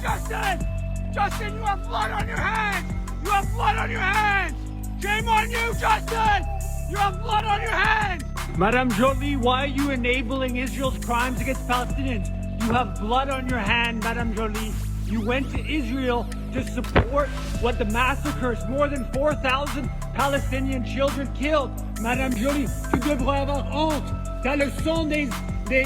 Justin! Justin, you have blood on your hands! You have blood on your hands! Shame on you, Justin! You have blood on your hands! Madame Jolie, why are you enabling Israel's crimes against Palestinians? You have blood on your hand, Madame Jolie. You went to Israel to support what the massacres, more than 4,000 Palestinian children killed. Madame Jolie, tu devrais avoir honte. T'as le sang des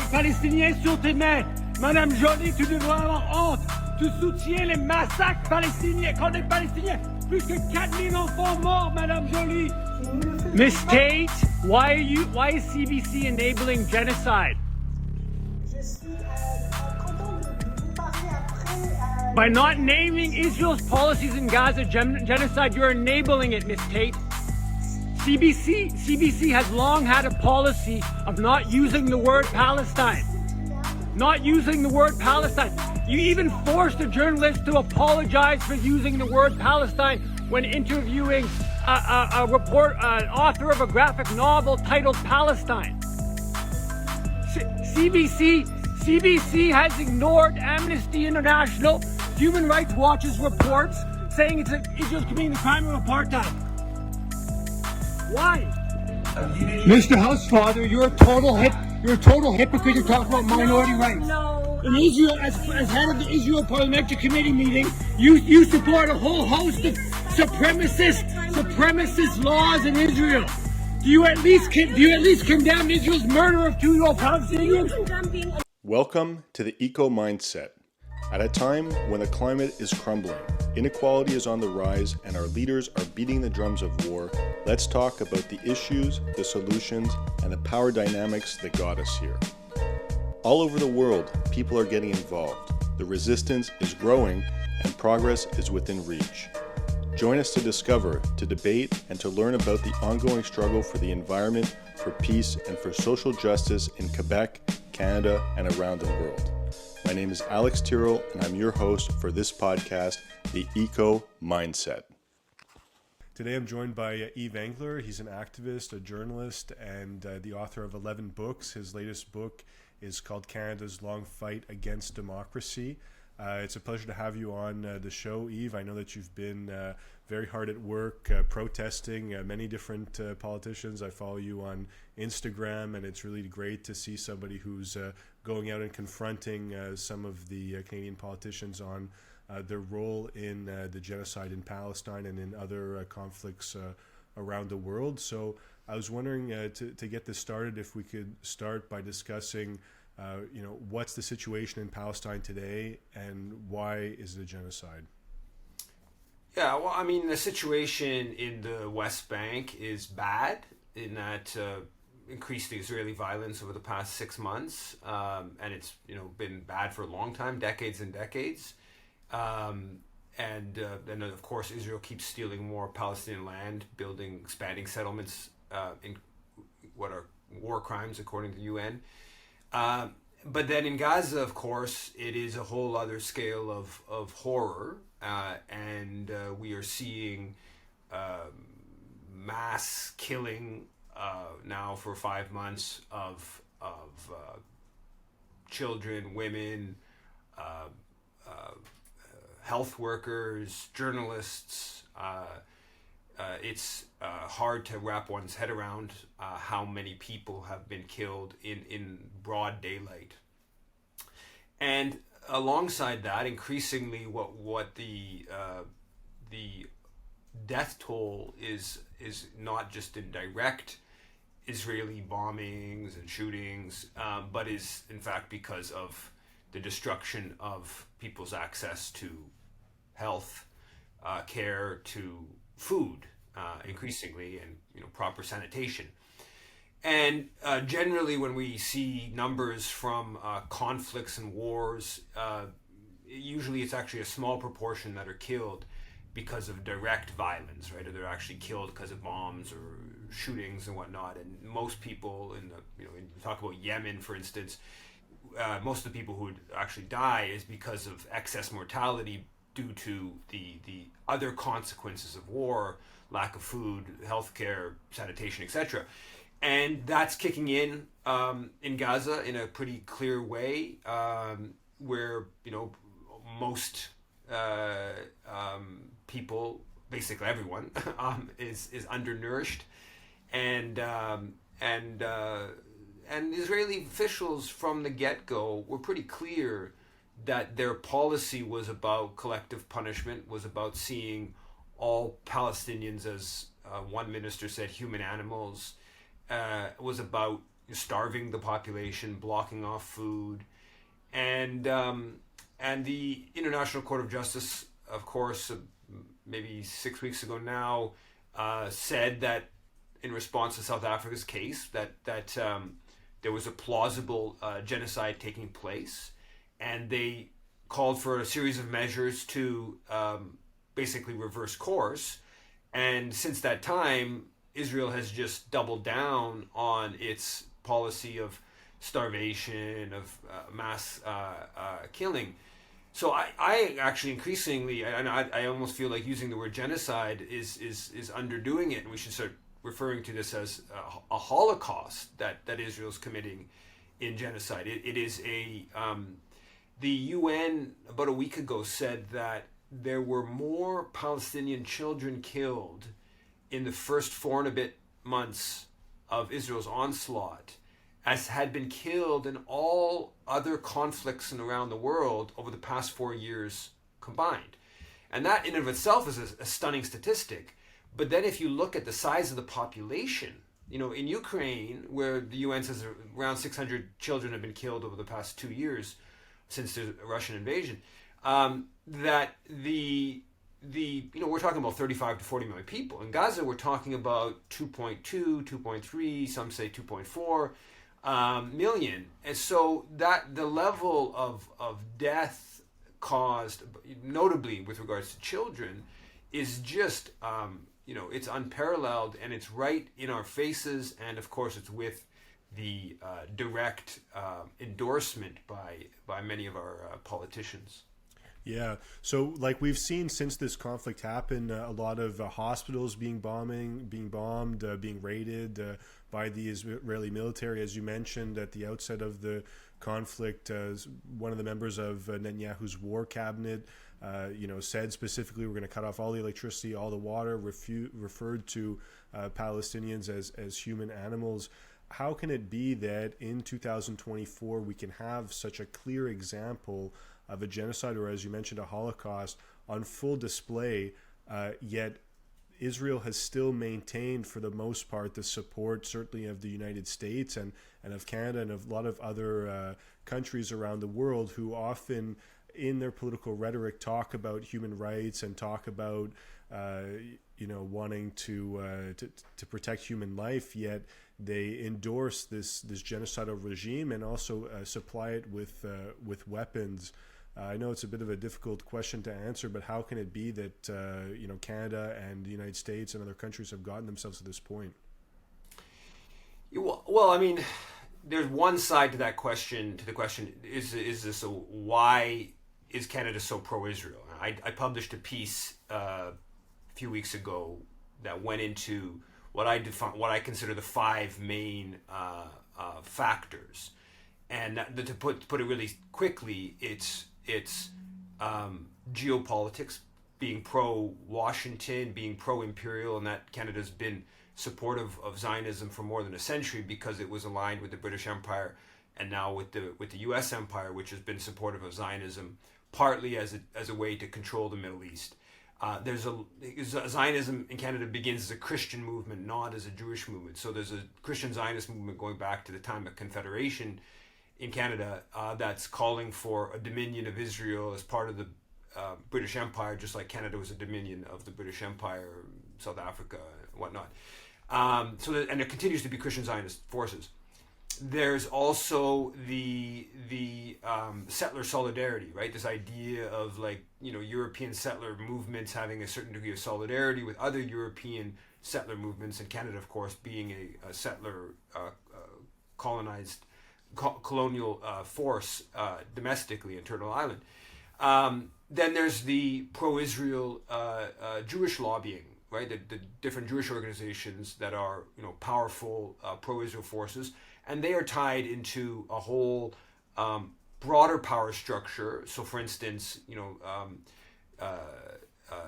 Palestiniens sur tes mains. Madame Jolie, tu devrais avoir honte. Tu soutiens les massacres palestiniens contre les Palestiniens. Plus que 4,000 enfants morts, Madame Jolie. Miss Tate, why is CBC enabling genocide? By not naming Israel's policies in Gaza genocide, you're enabling it, Miss Tate. CBC has long had a policy of not using the word Palestine. Not using the word Palestine. You even forced a journalist to apologize for using the word Palestine when interviewing an author of a graphic novel titled Palestine. CBC has ignored Amnesty International, Human Rights Watch's reports saying Israel's committing the crime of apartheid. Why? Mr. Housefather, you're a total hypocrite. You're talking about minority rights. No. In Israel, as head of the Israel Parliamentary Committee meeting, you support a whole host of supremacist laws in Israel. Do you at least condemn Israel's murder of 2-year-old Palestinians? Welcome to the Eco Mindset. At a time when the climate is crumbling, inequality is on the rise, and our leaders are beating the drums of war, let's talk about the issues, the solutions, and the power dynamics that got us here. All over the world, people are getting involved. The resistance is growing, and progress is within reach. Join us to discover, to debate, and to learn about the ongoing struggle for the environment, for peace, and for social justice in Quebec, Canada, and around the world. My name is Alex Tyrrell, and I'm your host for this podcast, The Eco Mindset. Today I'm joined by Yves Engler. He's an activist, a journalist, and the author of 11 books. His latest book is called Canada's Long Fight Against Democracy. It's a pleasure to have you on the show, Yves. I know that you've been very hard at work protesting many different politicians. I follow you on Instagram, and it's really great to see somebody who's going out and confronting some of the Canadian politicians on their role in the genocide in Palestine and in other conflicts around the world. So I was wondering to get this started, if we could start by discussing what's the situation in Palestine today and why is it a genocide? Yeah, well, I mean, the situation in the West Bank is bad in that increased Israeli violence over the past 6 months, and it's been bad for a long time, decades and decades. And then, of course, Israel keeps stealing more Palestinian land, expanding settlements in what are war crimes according to the UN. But then in Gaza, of course, it is a whole other scale of horror, and we are seeing mass killing now for 5 months of children, women, health workers, journalists. It's hard to wrap one's head around how many people have been killed in broad daylight. And alongside that, increasingly, what the death toll is not just in direct Israeli bombings and shootings, but is in fact because of the destruction of people's access to health care, to food, increasingly, and proper sanitation. And generally, when we see numbers from conflicts and wars, usually it's actually a small proportion that are killed because of direct violence, right? Or they're actually killed because of bombs or shootings and whatnot. And most people when you talk about Yemen, for instance, most of the people who would actually die is because of excess mortality due to the other consequences of war, lack of food, healthcare, sanitation, etc. And that's kicking in Gaza in a pretty clear way, where most people, basically everyone, is undernourished, and Israeli officials from the get-go were pretty clear that their policy was about collective punishment, was about seeing all Palestinians as one minister said, human animals, was about starving the population, blocking off food, and the International Court of Justice, of course, maybe 6 weeks ago now, said that in response to South Africa's case that there was a plausible genocide taking place, and they called for a series of measures to basically reverse course. And since that time, Israel has just doubled down on its policy of starvation, of mass killing. So I actually increasingly, and I almost feel like using the word genocide is underdoing it, and we should start referring to this as a Holocaust that Israel's committing in genocide. It is the UN about a week ago said that there were more Palestinian children killed in the first 4 and a bit months of Israel's onslaught as had been killed in all other conflicts around the world over the past 4 years combined. And that in and of itself is a stunning statistic. But then if you look at the size of the population, in Ukraine, where the UN says around 600 children have been killed over the past 2 years since the Russian invasion, that we're talking about 35 to 40 million people. In Gaza, we're talking about 2.2, 2.3, some say 2.4 million. And so that the level of death caused, notably with regards to children, is just, it's unparalleled, and it's right in our faces. And of course, it's with the direct endorsement by many of our politicians. Yeah. So like we've seen since this conflict happened, a lot of hospitals being bombed, being raided by the Israeli military. As you mentioned at the outset of the conflict, one of the members of Netanyahu's war cabinet, said specifically, we're going to cut off all the electricity, all the water, referred to Palestinians as human animals. How can it be that in 2024 we can have such a clear example of a genocide, or as you mentioned, a Holocaust, on full display, yet Israel has still maintained, for the most part, the support certainly of the United States and of Canada and of a lot of other countries around the world who often in their political rhetoric talk about human rights and talk about wanting to protect human life, yet they endorse this genocidal regime and also supply it with weapons. I know it's a bit of a difficult question to answer, but how can it be that Canada and the United States and other countries have gotten themselves to this point? Well, I mean, there's one side to that question. To the question, why is Canada so pro-Israel? I published a piece a few weeks ago that went into what I consider the 5 main factors, and to put it really quickly, it's geopolitics, being pro-Washington, being pro-imperial, and that Canada's been supportive of Zionism for more than a century because it was aligned with the British Empire, and now with the U.S. Empire, which has been supportive of Zionism, partly as a way to control the Middle East. Zionism in Canada begins as a Christian movement, not as a Jewish movement. So there's a Christian Zionist movement going back to the time of Confederation in Canada that's calling for a dominion of Israel as part of the British Empire, just like Canada was a dominion of the British Empire, South Africa, and whatnot. And there continues to be Christian Zionist forces. There's also the settler solidarity, right? This idea of European settler movements having a certain degree of solidarity with other European settler movements, and Canada, of course, being a settler colonial force domestically in Turtle Island. Then there's the pro-Israel Jewish lobbying, right? The different Jewish organizations that are powerful pro-Israel forces, and they are tied into a whole broader power structure. So, for instance,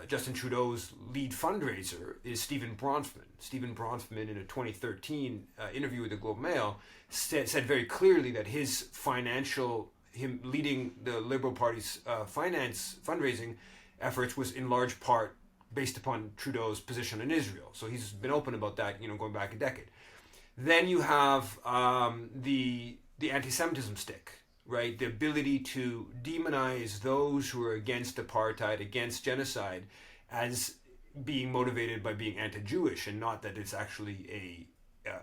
Justin Trudeau's lead fundraiser is Stephen Bronfman. Stephen Bronfman, in a 2013 interview with the Globe and Mail, said very clearly that him leading the Liberal Party's fundraising efforts was in large part based upon Trudeau's position in Israel. So he's been open about that, going back a decade. Then you have the anti-Semitism stick, right? The ability to demonize those who are against apartheid, against genocide, as being motivated by being anti-Jewish, and not that it's actually a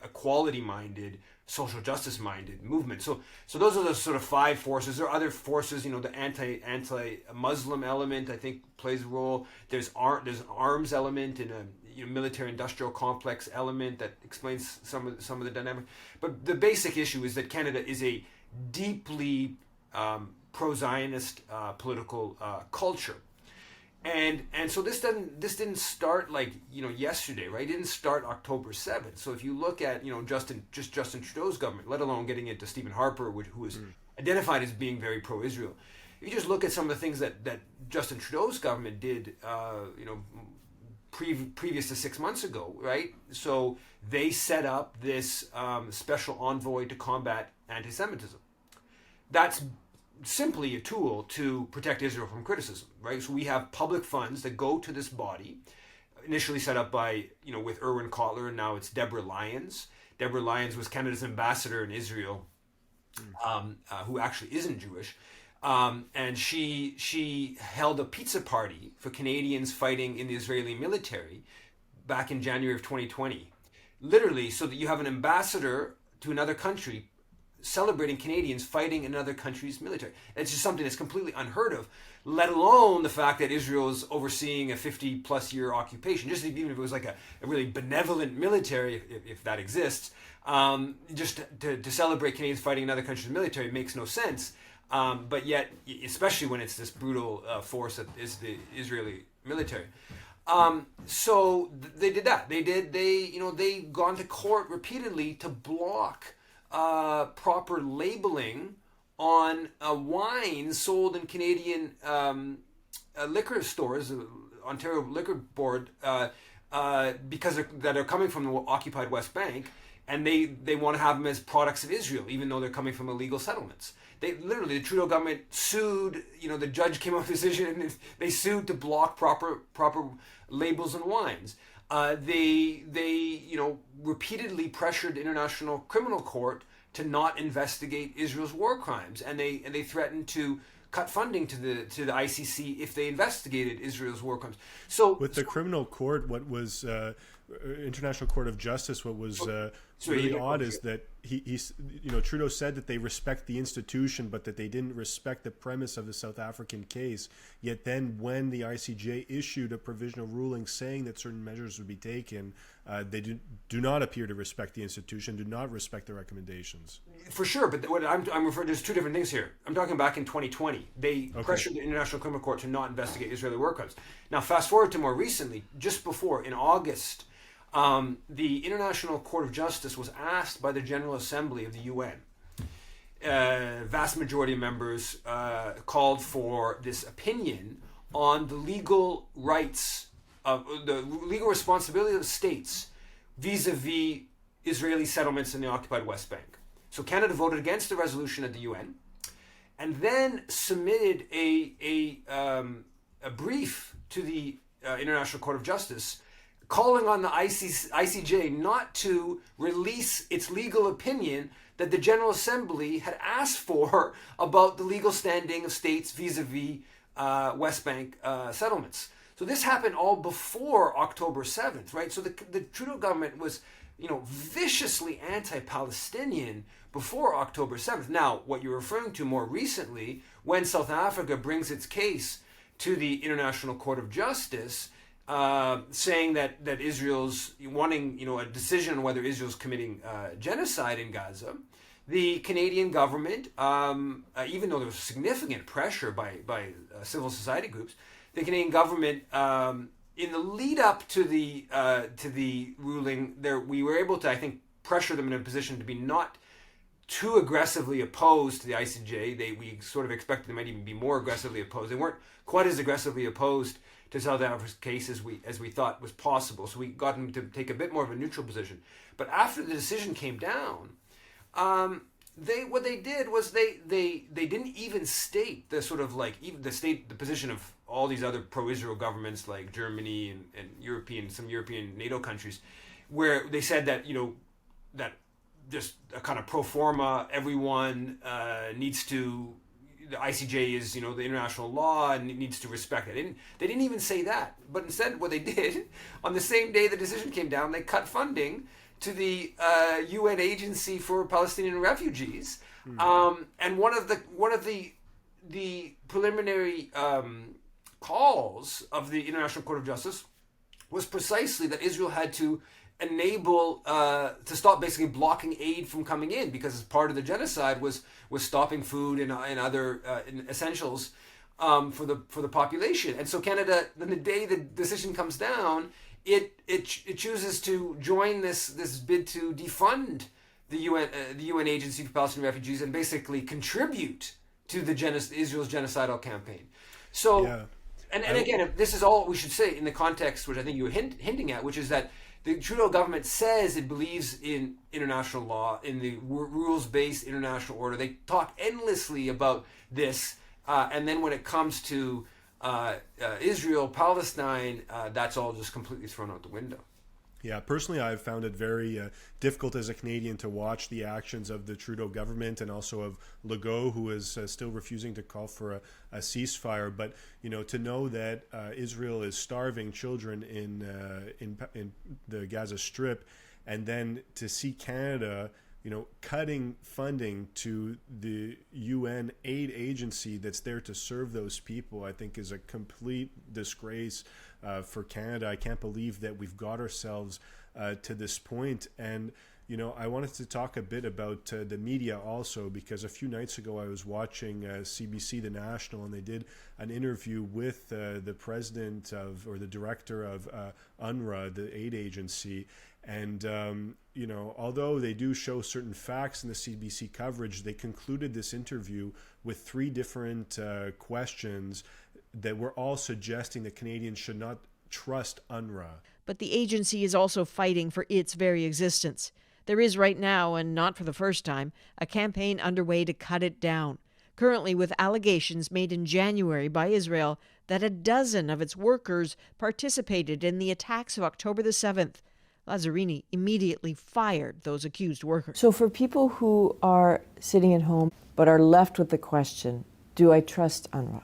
equality-minded, social justice-minded movement. So those are the sort of five forces. There are other forces, the anti-Muslim element, I think, plays a role. There's an arms element and a military-industrial complex element that explains some of the dynamic. But the basic issue is that Canada is a deeply pro-Zionist political culture. And so this didn't start yesterday, right? It didn't start October 7th. So if you look at Justin Trudeau's government, let alone getting into Stephen Harper, who is identified as being very pro-Israel, if you just look at some of the things that Justin Trudeau's government did, previous to 6 months ago, right? So they set up this special envoy to combat anti-Semitism. That's simply a tool to protect Israel from criticism, right? So we have public funds that go to this body, initially set up by, with Erwin Kotler, and now it's Deborah Lyons. Deborah Lyons was Canada's ambassador in Israel, who actually isn't Jewish. And she held a pizza party for Canadians fighting in the Israeli military back in January of 2020. Literally, so that you have an ambassador to another country celebrating Canadians fighting in another country's military. It's just something that's completely unheard of, let alone the fact that Israel is overseeing a 50-plus year occupation. Just even if it was like a really benevolent military, if that exists, just to celebrate Canadians fighting in another country's military makes no sense. But yet, especially when it's this brutal force that is the Israeli military. So they did that. They gone to court repeatedly to block proper labeling on wine sold in Canadian liquor stores, Ontario Liquor Board, because that are coming from the occupied West Bank, and they want to have them as products of Israel, even though they're coming from illegal settlements. The Trudeau government sued. The judge came up with a decision, and they sued to block proper labels on wines. They repeatedly pressured the International Criminal Court to not investigate Israel's war crimes, and they threatened to cut funding to the ICC if they investigated Israel's war crimes. So with the criminal court, what was International Court of Justice, what was really odd is that Trudeau said that they respect the institution, but that they didn't respect the premise of the South African case. Yet then when the ICJ issued a provisional ruling saying that certain measures would be taken, they do not appear to respect the institution, do not respect the recommendations. For sure, but what I'm referring to, there's two different things here. I'm talking back in 2020. They pressured the International Criminal Court to not investigate Israeli war crimes. Now, fast forward to more recently, just before, in August, the International Court of Justice was asked by the General Assembly of the UN. Vast majority of members called for this opinion on the legal rights of the legal responsibility of the states vis-a-vis Israeli settlements in the occupied West Bank. So Canada voted against the resolution at the UN, and then submitted a brief to the International Court of Justice, calling on the ICJ not to release its legal opinion that the General Assembly had asked for about the legal standing of states vis-a-vis West Bank settlements. So this happened all before October 7th, right? So the Trudeau government was, viciously anti-Palestinian before October 7th. Now, what you're referring to more recently, when South Africa brings its case to the International Court of Justice, saying that Israel's wanting, a decision on whether Israel's committing genocide in Gaza, the Canadian government, even though there was significant pressure by civil society groups, the Canadian government, in the lead up to the ruling, we were able to, I think, pressure them in a position to be not too aggressively opposed to the ICJ. We sort of expected they might even be more aggressively opposed. They weren't quite as aggressively opposed to South Africa's case as we thought was possible. So we got them to take a bit more of a neutral position. But after the decision came down, what they did was they didn't even state the sort of like even the position of all these other pro-Israel governments like Germany and some European NATO countries, where they said that that just a kind of pro forma, everyone needs to, the ICJ is the international law and it needs to respect it. They didn't even say that, but instead what they did on the same day the decision came down, they cut funding to the UN Agency for Palestinian Refugees, and one of the preliminary calls of the International Court of Justice was precisely that Israel had to enable to stop basically blocking aid from coming in, because as part of the genocide was stopping food and other essentials for the population. And so Canada, then the day the decision comes down, it chooses to join this bid to defund the UN Agency for Palestinian Refugees and basically contribute to Israel's genocidal campaign. So, yeah. and again, this is all we should say in the context which I think you were hinting at, which is that the Trudeau government says it believes in international law, in the rules-based international order. They talk endlessly about this, and then when it comes to Israel, Palestine, that's all just completely thrown out the window. Yeah, personally, I've found it very difficult as a Canadian to watch the actions of the Trudeau government and also of Legault, who is still refusing to call for a ceasefire. But to know that Israel is starving children in the Gaza Strip, and then to see Canada, cutting funding to the UN aid agency that's there to serve those people, I think is a complete disgrace for Canada. I can't believe that we've got ourselves to this point. And, I wanted to talk a bit about the media also, because a few nights ago I was watching CBC The National, and they did an interview with the president or the director of UNRWA, the aid agency. And, although they do show certain facts in the CBC coverage, they concluded this interview with 3 different questions that were all suggesting that Canadians should not trust UNRWA. But the agency is also fighting for its very existence. There is right now, and not for the first time, a campaign underway to cut it down, currently with allegations made in January by Israel that a dozen of its workers participated in the attacks of October the 7th. Lazzarini immediately fired those accused workers. So for people who are sitting at home but are left with the question, do I trust UNRWA?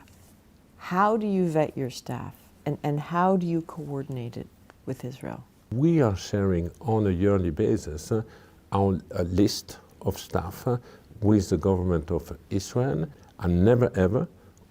How do you vet your staff, and how do you coordinate it with Israel? We are sharing on a yearly basis our list of staff with the government of Israel, and never ever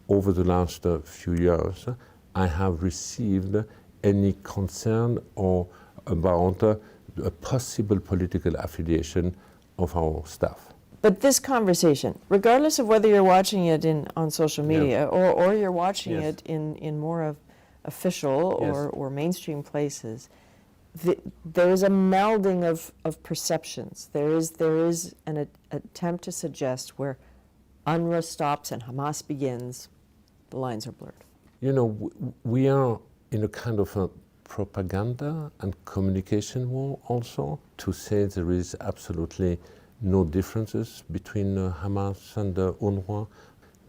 over the last few years I have received any concern or about a possible political affiliation of our staff. But this conversation, regardless of whether you're watching it on social media or you're watching it in more of official or mainstream places, there is a melding of perceptions. There is an attempt to suggest where UNRWA stops and Hamas begins, the lines are blurred. We are in a kind of a propaganda and communication war also, to say there is absolutely no differences between Hamas and UNRWA.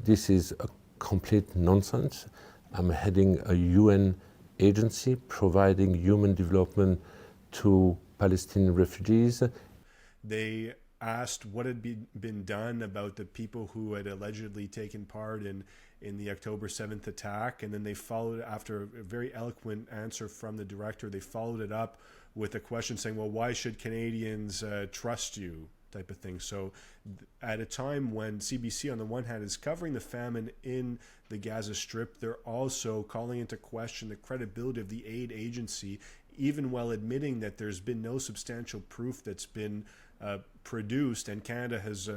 This is a complete nonsense. I'm heading a UN agency providing human development to Palestinian refugees. They asked what had been done about the people who had allegedly taken part in the October 7th attack, and then they followed, after a very eloquent answer from the director, they followed it up with a question saying, well, why should Canadians trust you, type of thing. So at a time when CBC on the one hand is covering the famine in the Gaza Strip, they're also calling into question the credibility of the aid agency, even while admitting that there's been no substantial proof that's been produced, and Canada has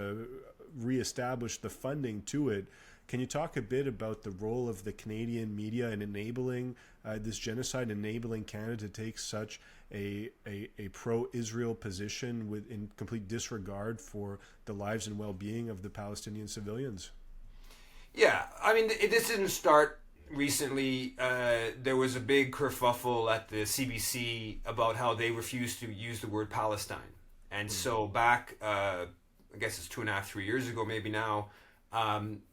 reestablished the funding to it. Can you talk a bit about the role of the Canadian media in enabling this genocide, enabling Canada to take such a pro-Israel position in complete disregard for the lives and well-being of the Palestinian civilians. Yeah, I mean, this didn't start recently. There was a big kerfuffle at the CBC about how they refused to use the word Palestine. And so back, I guess it's 2.5, 3 years ago, maybe now,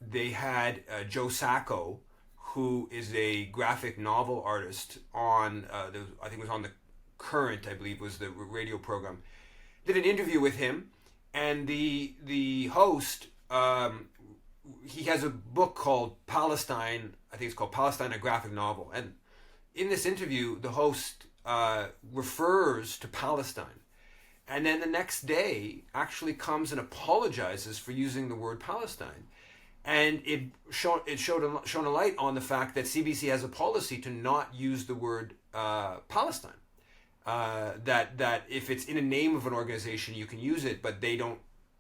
they had Joe Sacco, who is a graphic novel artist on, I think it was on the Current, I believe was the radio program, did an interview with him, and the host, he has a book called Palestine, I think it's called Palestine, a graphic novel, and in this interview, the host refers to Palestine, and then the next day actually comes and apologizes for using the word Palestine. And it shone a light on the fact that CBC has a policy to not use the word Palestine. That if it's in a name of an organization, you can use it, but they don't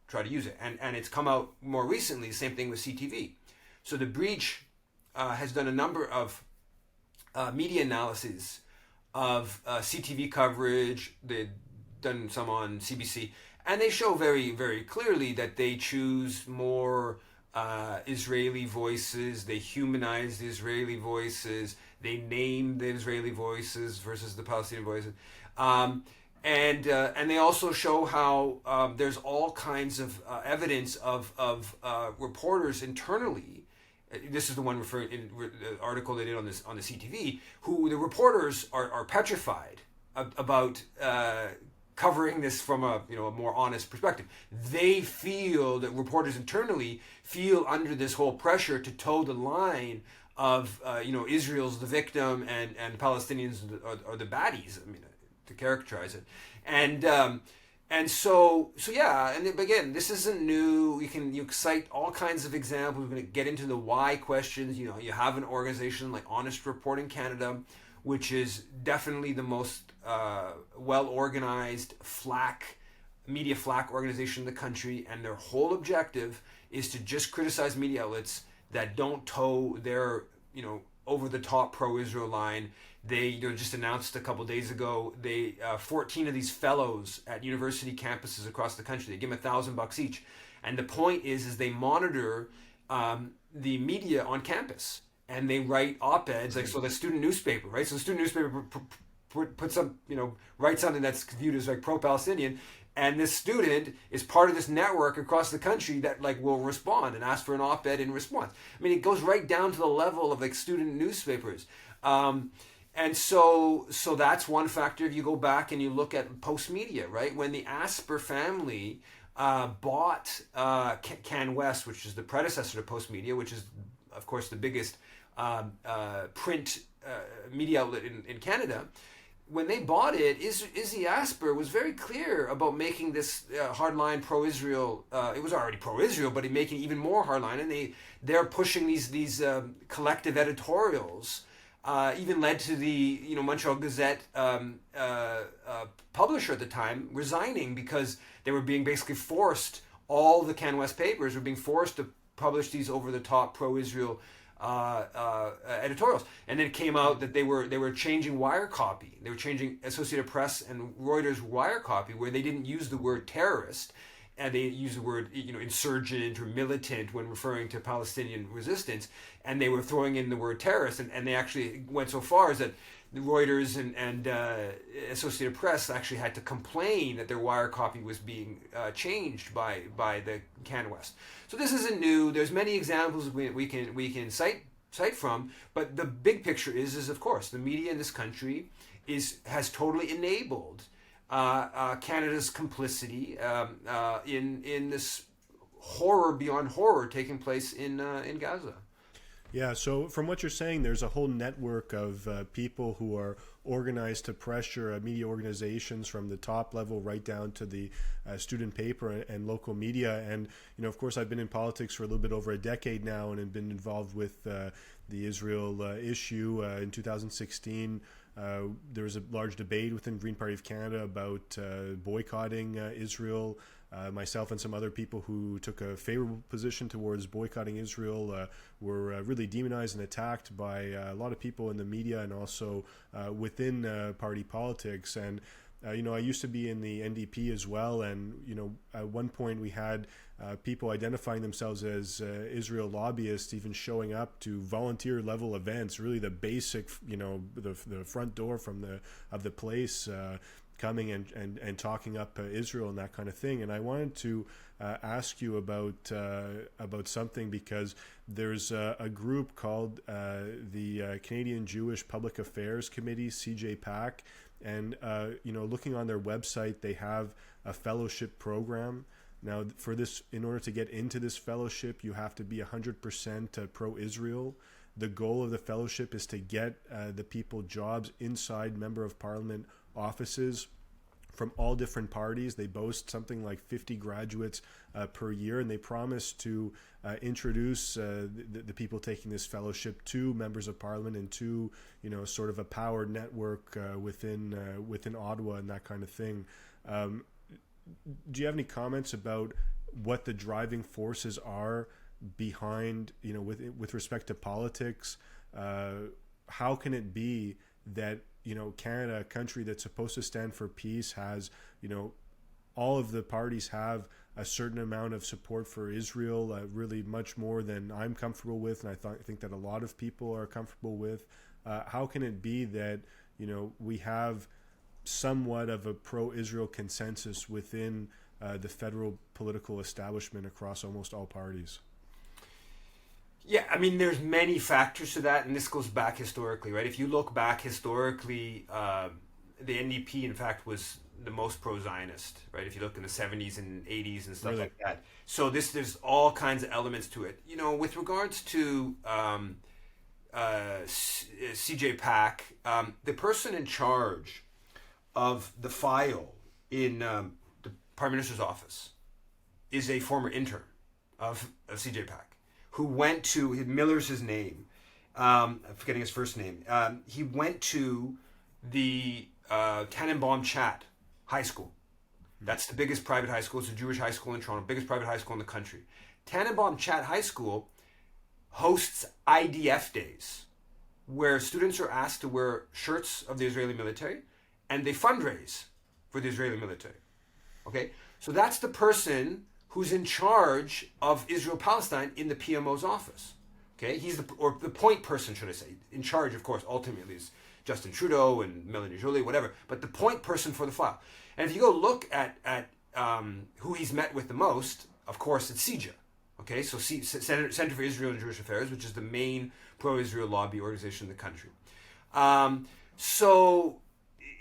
try to use it. And it's come out more recently, same thing with CTV. So The Breach has done a number of media analyses of CTV coverage. They've done some on CBC. And they show very, very clearly that they choose more Israeli voices. They humanize the Israeli voices. They name the Israeli voices versus the Palestinian voices. And they also show how there's all kinds of evidence of reporters internally. This is the one referring in the article they did on the CTV, who the reporters are petrified about covering this from a more honest perspective. They feel that reporters internally feel under this whole pressure to toe the line of Israel's the victim and Palestinians are the baddies. I mean, to characterize it, and so yeah. And again, this isn't new. You cite all kinds of examples. We're going to get into the why questions. You have an organization like Honest Reporting Canada, which is definitely the most well organized media flak organization in the country, and their whole objective is to just criticize media outlets that don't toe their over the top pro-Israel line. They just announced a couple days ago 14 of these fellows at university campuses across the country. They give them $1,000 each, and the point is they monitor the media on campus, and they write op-eds so the student newspaper, right? So the student newspaper puts up writes something that's viewed as like pro-Palestinian, and this student is part of this network across the country that will respond and ask for an op-ed in response. I mean, it goes right down to the level of student newspapers. And so that's one factor. If you go back and you look at Postmedia, right? When the Asper family bought CanWest, which is the predecessor to Postmedia, which is, of course, the biggest print media outlet in Canada, when they bought it, Izzy Asper was very clear about making this hardline pro-Israel. It was already pro-Israel, but making it even more hardline, and they're pushing these collective editorials. Even led to the Montreal Gazette publisher at the time resigning because they were being basically forced. All the CanWest papers were being forced to publish these over-the-top pro-Israel editorials, and then it came out that they were changing wire copy. They were changing Associated Press and Reuters wire copy, where they didn't use the word terrorist, and they used the word insurgent or militant when referring to Palestinian resistance, and they were throwing in the word terrorist, and they actually went so far as that the Reuters and Associated Press actually had to complain that their wire copy was being changed by the CanWest. So this isn't new. There's many examples we can cite from, but the big picture is of course the media in this country has totally enabled Canada's complicity in this horror beyond horror taking place in Gaza. Yeah, so from what you're saying, there's a whole network of people who are organized to pressure media organizations from the top level right down to the student paper and local media. And, of course, I've been in politics for a little bit over a decade now and have been involved with the Israel issue. In 2016, there was a large debate within Green Party of Canada about boycotting Israel myself and some other people who took a favorable position towards boycotting Israel were really demonized and attacked by a lot of people in the media and also within party politics. And I used to be in the NDP as well, and at one point we had people identifying themselves as Israel lobbyists, even showing up to volunteer level events, really the basic, the front door of the place, coming and talking up Israel and that kind of thing. And I wanted to ask you about something, because there's a group called the Canadian Jewish Public Affairs Committee, CJPAC. And, looking on their website, they have a fellowship program. Now, in order to get into this fellowship, you have to be 100% pro-Israel. The goal of the fellowship is to get the people jobs inside Member of Parliament offices from all different parties. They boast something like 50 graduates per year, and they promise to introduce the people taking this fellowship to members of parliament and to sort of a power network within Ottawa and that kind of thing. Do you have any comments about what the driving forces are behind, with respect to politics? How can it be that Canada, a country that's supposed to stand for peace, has, all of the parties have a certain amount of support for Israel, really much more than I'm comfortable with, and I think that a lot of people are comfortable with. How can it be that, we have somewhat of a pro-Israel consensus within the federal political establishment across almost all parties? Yeah, I mean, there's many factors to that, and this goes back historically, right? If you look back historically, the NDP, in fact, was the most pro-Zionist, right? If you look in the 70s and 80s and stuff like that. So there's all kinds of elements to it. With regards to CJPAC, the person in charge of the file in the Prime Minister's office is a former intern of CJPAC, who went to, Miller's his name, I'm forgetting his first name. He went to the Tannenbaum Chat High School. That's the biggest private high school. It's a Jewish high school in Toronto, biggest private high school in the country. Tannenbaum Chat High School hosts IDF days, where students are asked to wear shirts of the Israeli military, and they fundraise for the Israeli military. Okay, so that's the person who's in charge of Israel-Palestine in the PMO's office. Okay, he's the point person, should I say, in charge, of course, ultimately is Justin Trudeau and Melanie Joly, whatever, but the point person for the file. And if you go look at who he's met with the most, of course, it's CIJA. Okay, so Center for Israel and Jewish Affairs, which is the main pro-Israel lobby organization in the country. So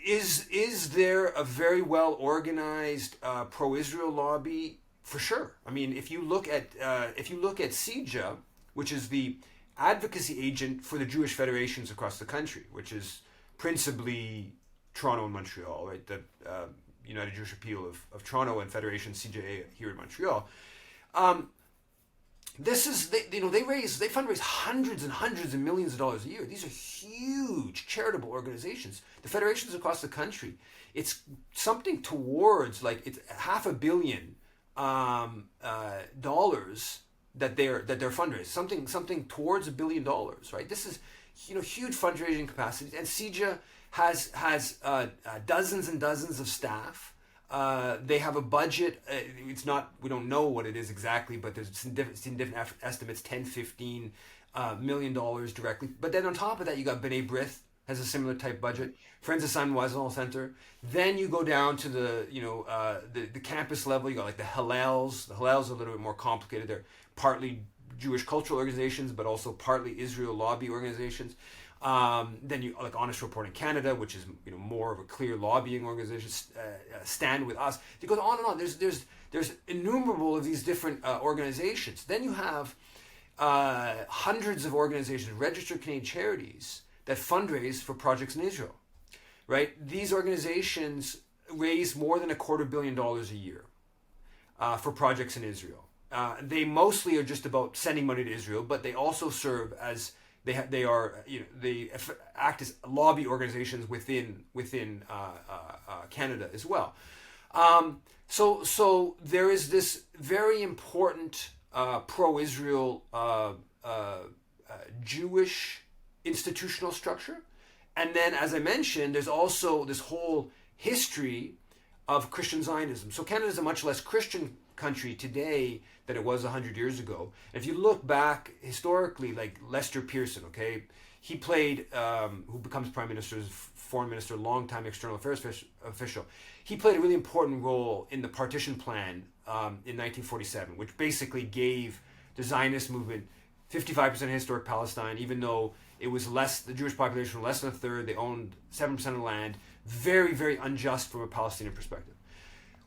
is there a very well organized pro-Israel lobby? For sure. I mean, if you look at CIJA, which is the advocacy agent for the Jewish federations across the country, which is principally Toronto and Montreal, right? The United Jewish Appeal of Toronto and Federation CJA here in Montreal. They fundraise hundreds and hundreds of millions of dollars a year. These are huge charitable organizations. The federations across the country, it's something towards it's $500 million dollars that they're fundraising, something towards $1 billion, right? This is huge fundraising capacity, and CIJA has dozens and dozens of staff. They have a budget. We don't know what it is exactly, but there's some different estimates, $10-15 million directly. But then on top of that, you got B'nai B'rith has a similar type budget. Friends of San Wazal Center. Then you go down to the campus level. You got the Hillels. The Hillels are a little bit more complicated. They're partly Jewish cultural organizations, but also partly Israel lobby organizations. Then you Honest Reporting Canada, which is more of a clear lobbying organization. Stand With Us. It goes on and on. There's innumerable of these different organizations. Then you have hundreds of organizations, registered Canadian charities, that fundraise for projects in Israel. Right? These organizations raise more than $250 million a year for projects in Israel. They mostly are just about sending money to Israel, but they also serve as they act as lobby organizations within Canada as well. So there is this very important pro-Israel Jewish institutional structure. And then, as I mentioned, there's also this whole history of Christian Zionism. So Canada is a much less Christian country today than it was 100 years ago. If you look back historically, like Lester Pearson, okay, he played, who becomes Prime Minister, Foreign Minister, longtime external affairs official. He played a really important role in the partition plan in 1947, which basically gave the Zionist movement 55% historic Palestine, even though it was less, the Jewish population was less than a third, they owned 7% of the land. Very, very unjust from a Palestinian perspective.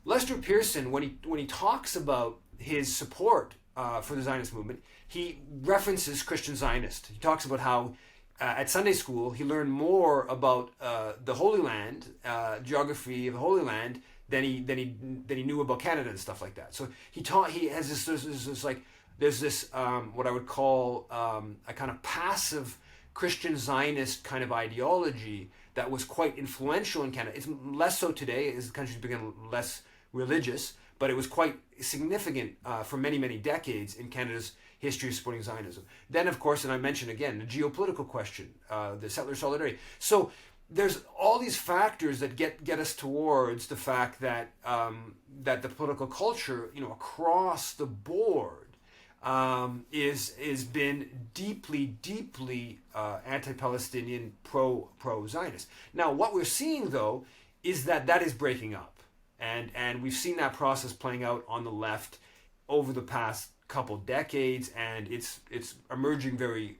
Lester Pearson, when he talks about his support for the Zionist movement, he references Christian Zionist. He talks about how at Sunday school he learned more about the Holy Land, geography of the Holy Land, than he knew about Canada and stuff like that. So he has this like, there's this what I would call a kind of passive Christian Zionist kind of ideology that was quite influential in Canada. It's less so today as the country's become less religious, but it was quite significant for many, many decades in Canada's history of supporting Zionism. Then, of course, and I mentioned again, the geopolitical question, the settler solidarity. So there's all these factors that get us towards the fact that that the political culture, across the board, is been deeply anti-Palestinian, pro-Zionist. Now, what we're seeing though is that is breaking up, and we've seen that process playing out on the left over the past couple decades, and it's emerging very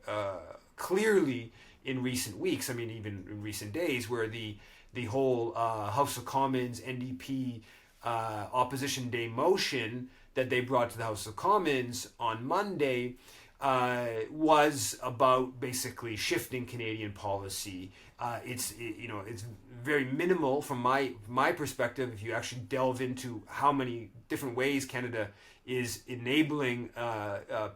clearly in recent weeks. I mean, even in recent days, where the whole House of Commons NDP Opposition Day motion that they brought to the House of Commons on Monday was about basically shifting Canadian policy. It's very minimal from my perspective. If you actually delve into how many different ways Canada is enabling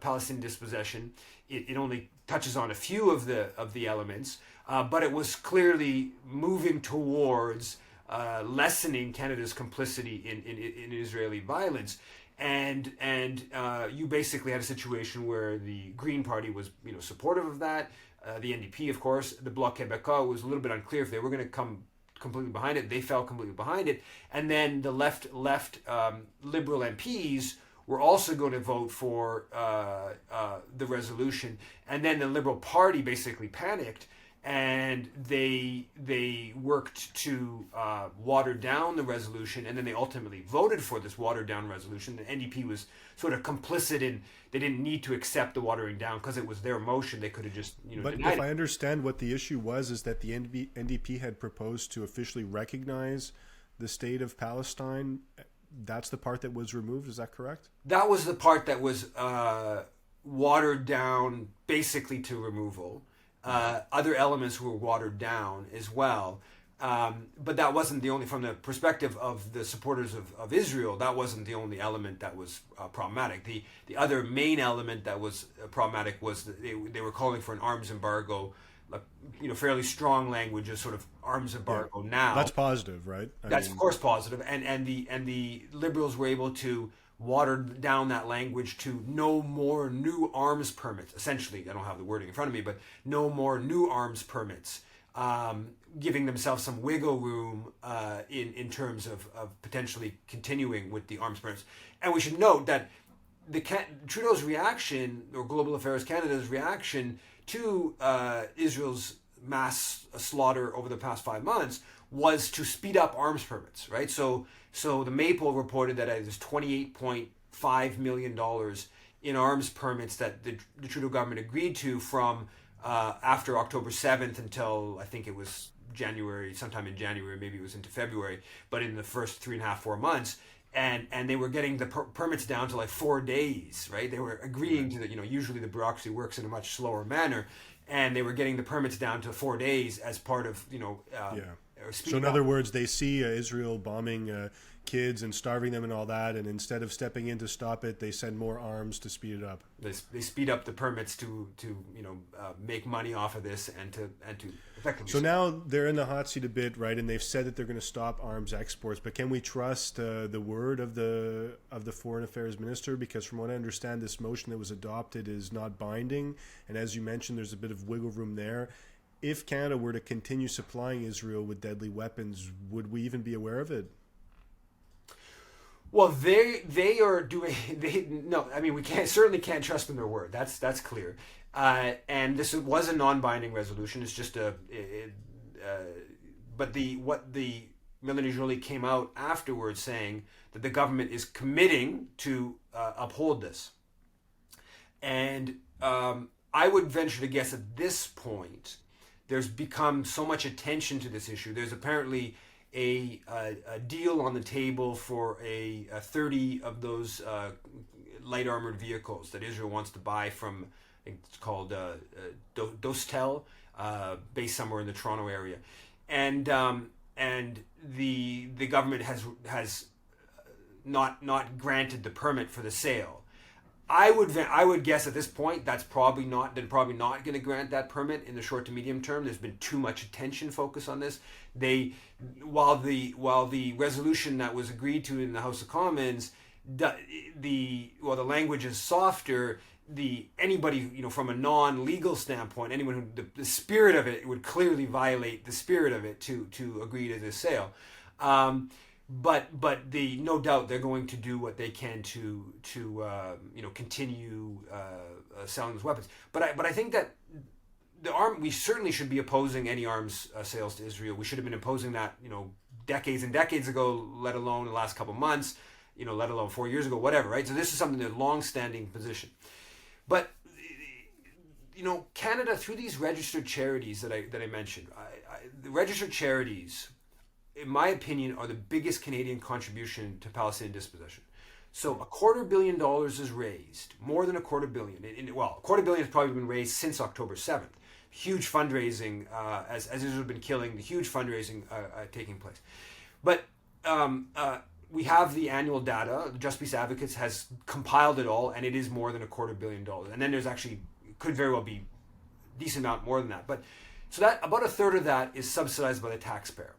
Palestinian dispossession, it only touches on a few of the elements, but it was clearly moving towards lessening Canada's complicity in Israeli violence. And you basically had a situation where the Green Party was supportive of that. The NDP, of course, the Bloc Québécois was a little bit unclear if they were going to come completely behind it. They fell completely behind it. And then the left Liberal MPs were also going to vote for the resolution. And then the Liberal Party basically panicked, and they worked to water down the resolution, and then they ultimately voted for this watered down resolution. The NDP was sort of complicit in, they didn't need to accept the watering down because it was their motion. They could have just But denied if it. I understand what the issue was, is that the NDP had proposed to officially recognize the state of Palestine. That's the part that was removed. Is that correct? That was the part that was watered down basically to removal. Other elements were watered down as well. But that wasn't the only, from the perspective of the supporters of Israel, that wasn't the only element that was problematic. The other main element that was problematic was that they were calling for an arms embargo, fairly strong language, of sort of arms embargo now. That's positive, right? Of course positive. And the Liberals were able to water down that language to no more new arms permits. Essentially, I don't have the wording in front of me, but no more new arms permits, giving themselves some wiggle room in terms of potentially continuing with the arms permits. And we should note that Trudeau's reaction, or Global Affairs Canada's reaction to Israel's mass slaughter over the past 5 months was to speed up arms permits, right? So the Maple reported that there's $28.5 million in arms permits that the Trudeau government agreed to from after October 7th until, I think it was January, sometime in January, maybe it was into February, but in the first 3.5-4 months. And they were getting the permits down to like 4 days, right? They were agreeing to that. Usually the bureaucracy works in a much slower manner, and they were getting the permits down to 4 days as part of, So in other words, they see Israel bombing kids and starving them and all that, and instead of stepping in to stop it, they send more arms to speed it up. They speed up the permits to make money off of this and to effectively. So now they're in the hot seat a bit, right? And they've said that they're going to stop arms exports. But can we trust the word of the Foreign Affairs Minister? Because from what I understand, this motion that was adopted is not binding, and as you mentioned, there's a bit of wiggle room there. If Canada were to continue supplying Israel with deadly weapons, would we even be aware of it? Well, they are doing. No, I mean we certainly can't trust them their word. That's clear. And this was a non-binding resolution. It's just but what the Melanie Joly came out afterwards saying that the government is committing to uphold this. And I would venture to guess at this point, there's become so much attention to this issue. There's apparently a deal on the table for 30 of those light armored vehicles that Israel wants to buy from, I think it's called Dostel, based somewhere in the Toronto area, and the government has not granted the permit for the sale. I would guess at this point they're probably not going to grant that permit in the short to medium term. There's been too much attention focused on this. While the resolution that was agreed to in the House of Commons, the language is softer. Anybody from a non-legal standpoint, anyone who the spirit of it would clearly violate the spirit of it to agree to this sale. But no doubt they're going to do what they can to continue selling those weapons. But I think that we certainly should be opposing any arms sales to Israel. We should have been opposing that decades and decades ago, let alone the last couple of months, let alone 4 years ago, whatever, right? So this is something that's a long-standing position. But Canada, through these registered charities that I mentioned, the registered charities, in my opinion, are the biggest Canadian contribution to Palestinian dispossession. So $250 million is raised, more than $250 million. $250 million has probably been raised since October 7th. Huge fundraising, as Israel has been killing, the huge fundraising taking place. But we have the annual data. Just Peace Advocates has compiled it all, and it is more than $250 million. And then there's actually, could very well be a decent amount more than that. But so that about a third of that is subsidized by the taxpayer,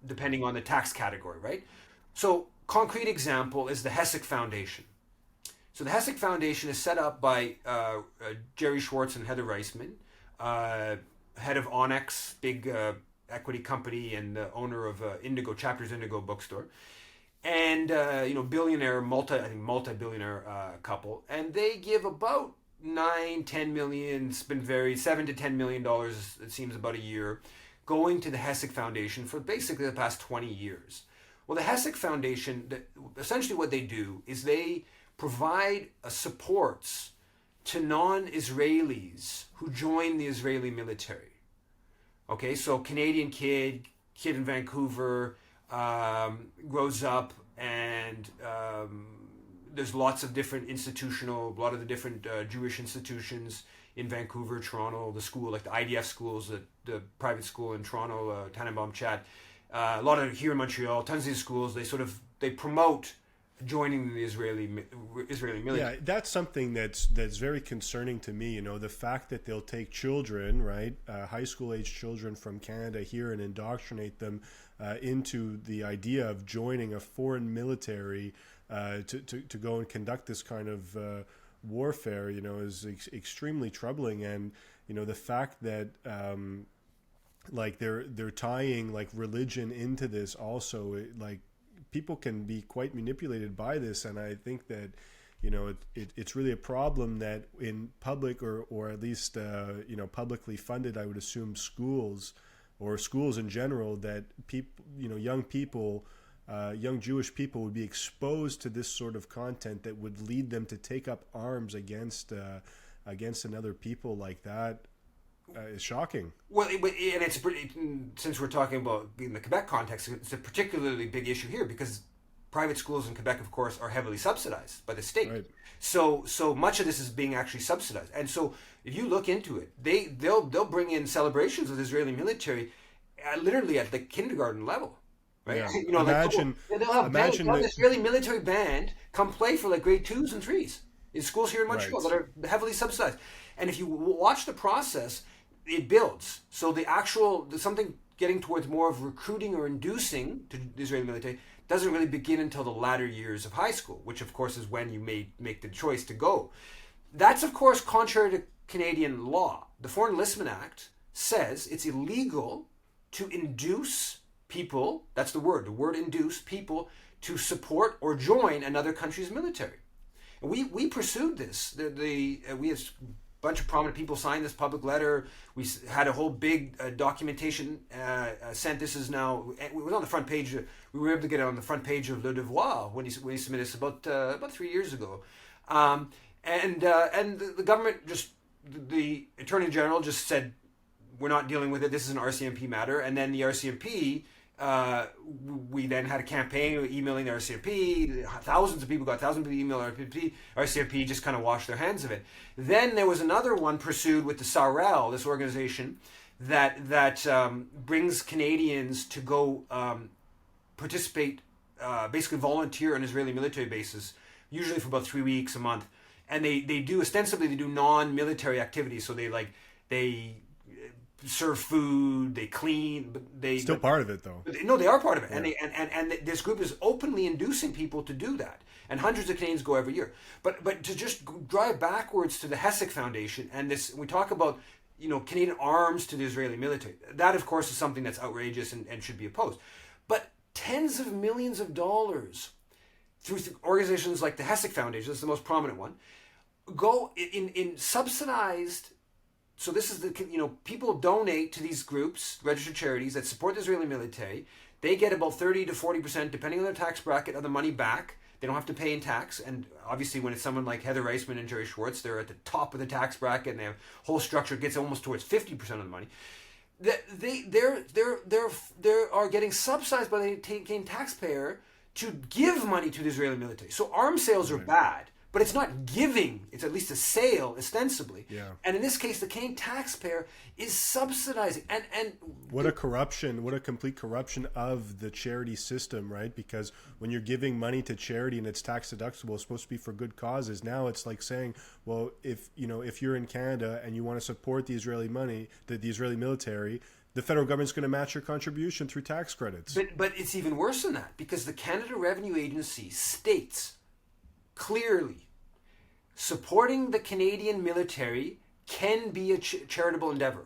depending on the tax category, right? So concrete example is the Hesek Foundation. So the Hesek Foundation is set up by Jerry Schwartz and Heather Reisman, head of Onyx, big equity company, and the owner of Chapters Indigo bookstore, and billionaire, multi-billionaire couple, and they give about $9-10 million. It's been very $7 to $10 million. It seems about a year, going to the Hesek Foundation for basically the past 20 years. Well, the Hesek Foundation, essentially what they do is they provide supports to non-Israelis who join the Israeli military. Okay, so Canadian kid in Vancouver, grows up, and there's lots of different a lot of the different Jewish institutions in Vancouver, Toronto, the school, like the IDF schools, the private school in Toronto, Tannenbaum Chat, a lot of here in Montreal, tons of these schools, they promote joining the Israeli military. Yeah, that's something that's very concerning to me. The fact that they'll take children, right, high school age children from Canada here and indoctrinate them into the idea of joining a foreign military to go and conduct this kind of warfare, is extremely troubling. And the fact that they're tying religion into this also, people can be quite manipulated by this. And I think that it's really a problem that in public or at least publicly funded, I would assume, schools in general, that people, young people, young Jewish people would be exposed to this sort of content that would lead them to take up arms against another people like that. Is shocking. Well, and it's since we're talking about in the Quebec context, it's a particularly big issue here because private schools in Quebec, of course, are heavily subsidized by the state. Right. So much of this is being actually subsidized, and so if you look into it, they'll bring in celebrations of the Israeli military, literally at the kindergarten level. right? Yeah. You know, Imagine, they'll have imagine an that, Israeli military band come play for like grade 2s and 3s in schools here in Montreal Right. that are heavily subsidized. And if you watch the process, it builds. So the something getting towards more of recruiting or inducing to the Israeli military doesn't really begin until the latter years of high school, which of course is when you may make the choice to go. That's of course contrary to Canadian law. The Foreign Enlistment Act says it's illegal to induce people, that's the word induce people to support or join another country's military. And we pursued this. We had a bunch of prominent people signed this public letter. We had a whole big documentation sent. This is now, it was on the front page. We were able to get it on the front page of Le Devoir when he submitted this about 3 years ago. And the government the Attorney General just said, we're not dealing with it. This is an RCMP matter. And then the RCMP, we then had a campaign emailing the RCMP. Thousands of people email RCMP. RCMP just kind of washed their hands of it. Then there was another one pursued with the Tyrrell, this organization that brings Canadians to go participate, basically volunteer on Israeli military bases, usually for about 3 weeks, a month. And they do ostensibly non-military activities. So they serve food, they clean, but they still part of it though. No, they are part of it, Yeah. and this group is openly inducing people to do that, and hundreds of Canadians go every year. But to just drive backwards to the Hessek Foundation and this, we talk about Canadian arms to the Israeli military. That of course is something that's outrageous and should be opposed. But tens of millions of dollars through organizations like the Hessek Foundation, that's the most prominent one, go in subsidized. So this is people donate to these groups, registered charities that support the Israeli military. They get about 30 to 40%, depending on their tax bracket, of the money back. They don't have to pay in tax. And obviously when it's someone like Heather Reisman and Jerry Schwartz, they're at the top of the tax bracket and their whole structure gets almost towards 50% of the money. They are getting subsidized by the Canadian taxpayer to give money to the Israeli military. So arms sales are bad, but it's not giving. It's at least a sale, ostensibly. Yeah. And in this case, the Canadian taxpayer is subsidizing. And what a corruption, what a complete corruption of the charity system, right? Because when you're giving money to charity and it's tax deductible, it's supposed to be for good causes. Now it's like saying, well, if you're in Canada and you want to support the Israeli military, the federal government's going to match your contribution through tax credits. But it's even worse than that, because the Canada Revenue Agency states clearly, supporting the Canadian military can be a charitable endeavor.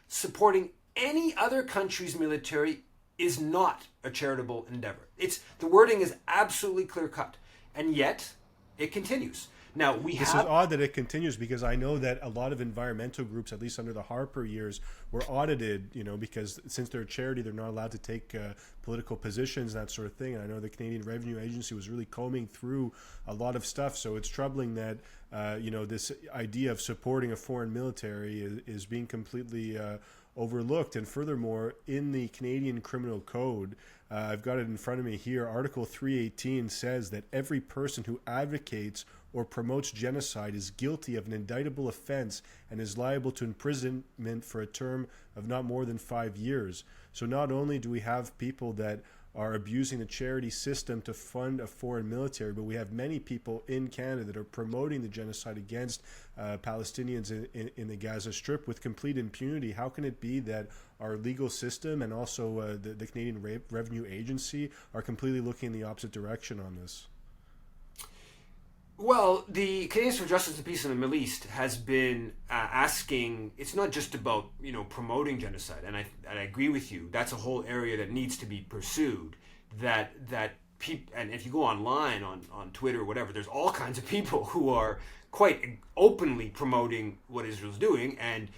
Supporting any other country's military is not a charitable endeavor. The wording is absolutely clear cut, and yet it continues. Now This is odd that it continues, because I know that a lot of environmental groups, at least under the Harper years, were audited, because since they're a charity, they're not allowed to take political positions, that sort of thing. And I know the Canadian Revenue Agency was really combing through a lot of stuff. So it's troubling that, this idea of supporting a foreign military is being completely overlooked. And furthermore, in the Canadian Criminal Code, I've got it in front of me here, Article 318 says that every person who advocates or promotes genocide is guilty of an indictable offense and is liable to imprisonment for a term of not more than 5 years. So not only do we have people that are abusing the charity system to fund a foreign military, but we have many people in Canada that are promoting the genocide against Palestinians in the Gaza Strip with complete impunity. How can it be that our legal system and also the Canadian Revenue Agency are completely looking in the opposite direction on this? Well, the Canadians for Justice and Peace in the Middle East has been asking. It's not just about promoting genocide, and I agree with you. That's a whole area that needs to be pursued. That people, and if you go online on Twitter or whatever, there's all kinds of people who are quite openly promoting what Israel's doing, and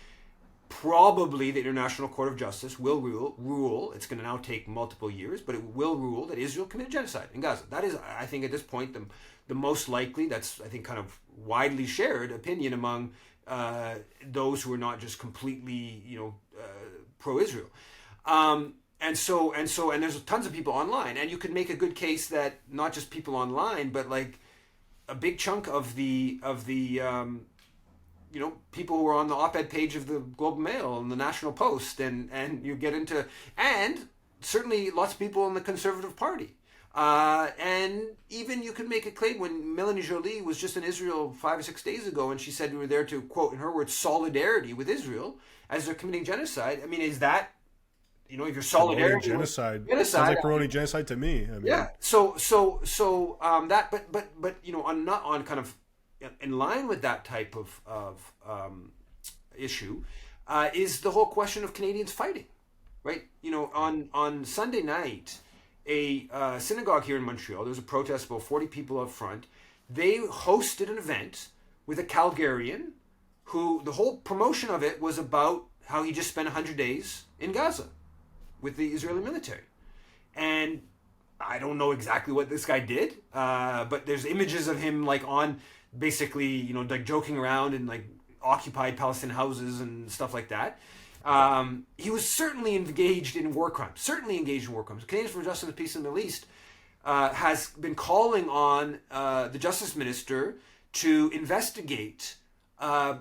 probably the International Court of Justice will rule. It's going to now take multiple years, but it will rule that Israel committed genocide in Gaza. That is, I think, at this point, the most likely, that's, I think, kind of widely shared opinion among those who are not just completely, pro-Israel. And there's tons of people online, and you could make a good case that not just people online, but like a big chunk of the people who are on the op-ed page of the Globe and Mail and the National Post, and you get into, and certainly lots of people in the Conservative Party. And even you could make a claim when Melanie Joly was just in Israel 5 or 6 days ago, and she said we were there to, quote, in her words, solidarity with Israel as they're committing genocide. I mean, is that, if you're solidarity genocide? Genocide Sounds like promoting genocide to me. I mean, yeah. So that, but on kind of in line with that type of issue, is the whole question of Canadians fighting, right? On Sunday night, a synagogue here in Montreal, there was a protest, about 40 people up front. They hosted an event with a Calgarian who the whole promotion of it was about how he just spent 100 days in Gaza with the Israeli military. And I don't know exactly what this guy did, but there's images of him like on basically, like joking around in like occupied Palestinian houses and stuff like that. He was certainly engaged in war crimes. Canadians for Justice and Peace in the Middle East has been calling on the Justice Minister to investigate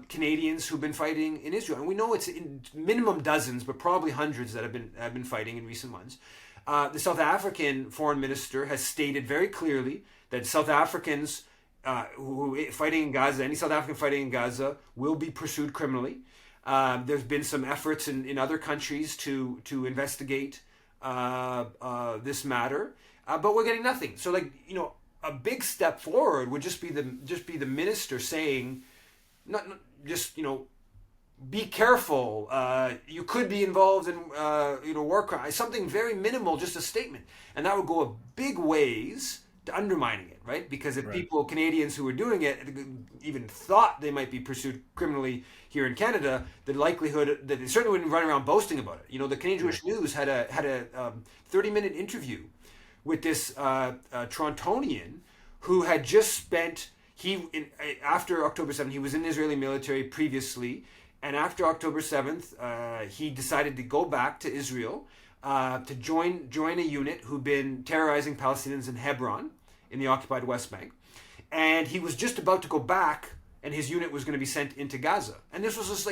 Canadians who've been fighting in Israel, and we know it's in minimum dozens, but probably hundreds that have been fighting in recent months. The South African Foreign Minister has stated very clearly that South Africans who fighting in Gaza, any South African fighting in Gaza, will be pursued criminally. There's been some efforts in other countries to investigate this matter, but we're getting nothing. So, a big step forward would just be the minister saying, not just be careful. You could be involved in war crimes. Something very minimal, just a statement, and that would go a big ways to undermining it, right? Because if people, Canadians who were doing it, even thought they might be pursued criminally here in Canada, the likelihood that they certainly wouldn't run around boasting about it. The Canadian Jewish News had a 30-minute interview with this Torontonian who had just spent after October 7th, he was in the Israeli military previously, and after October 7th, he decided to go back to Israel to join a unit who'd been terrorizing Palestinians in Hebron in the occupied West Bank. And he was just about to go back, and his unit was going to be sent into Gaza. And this was just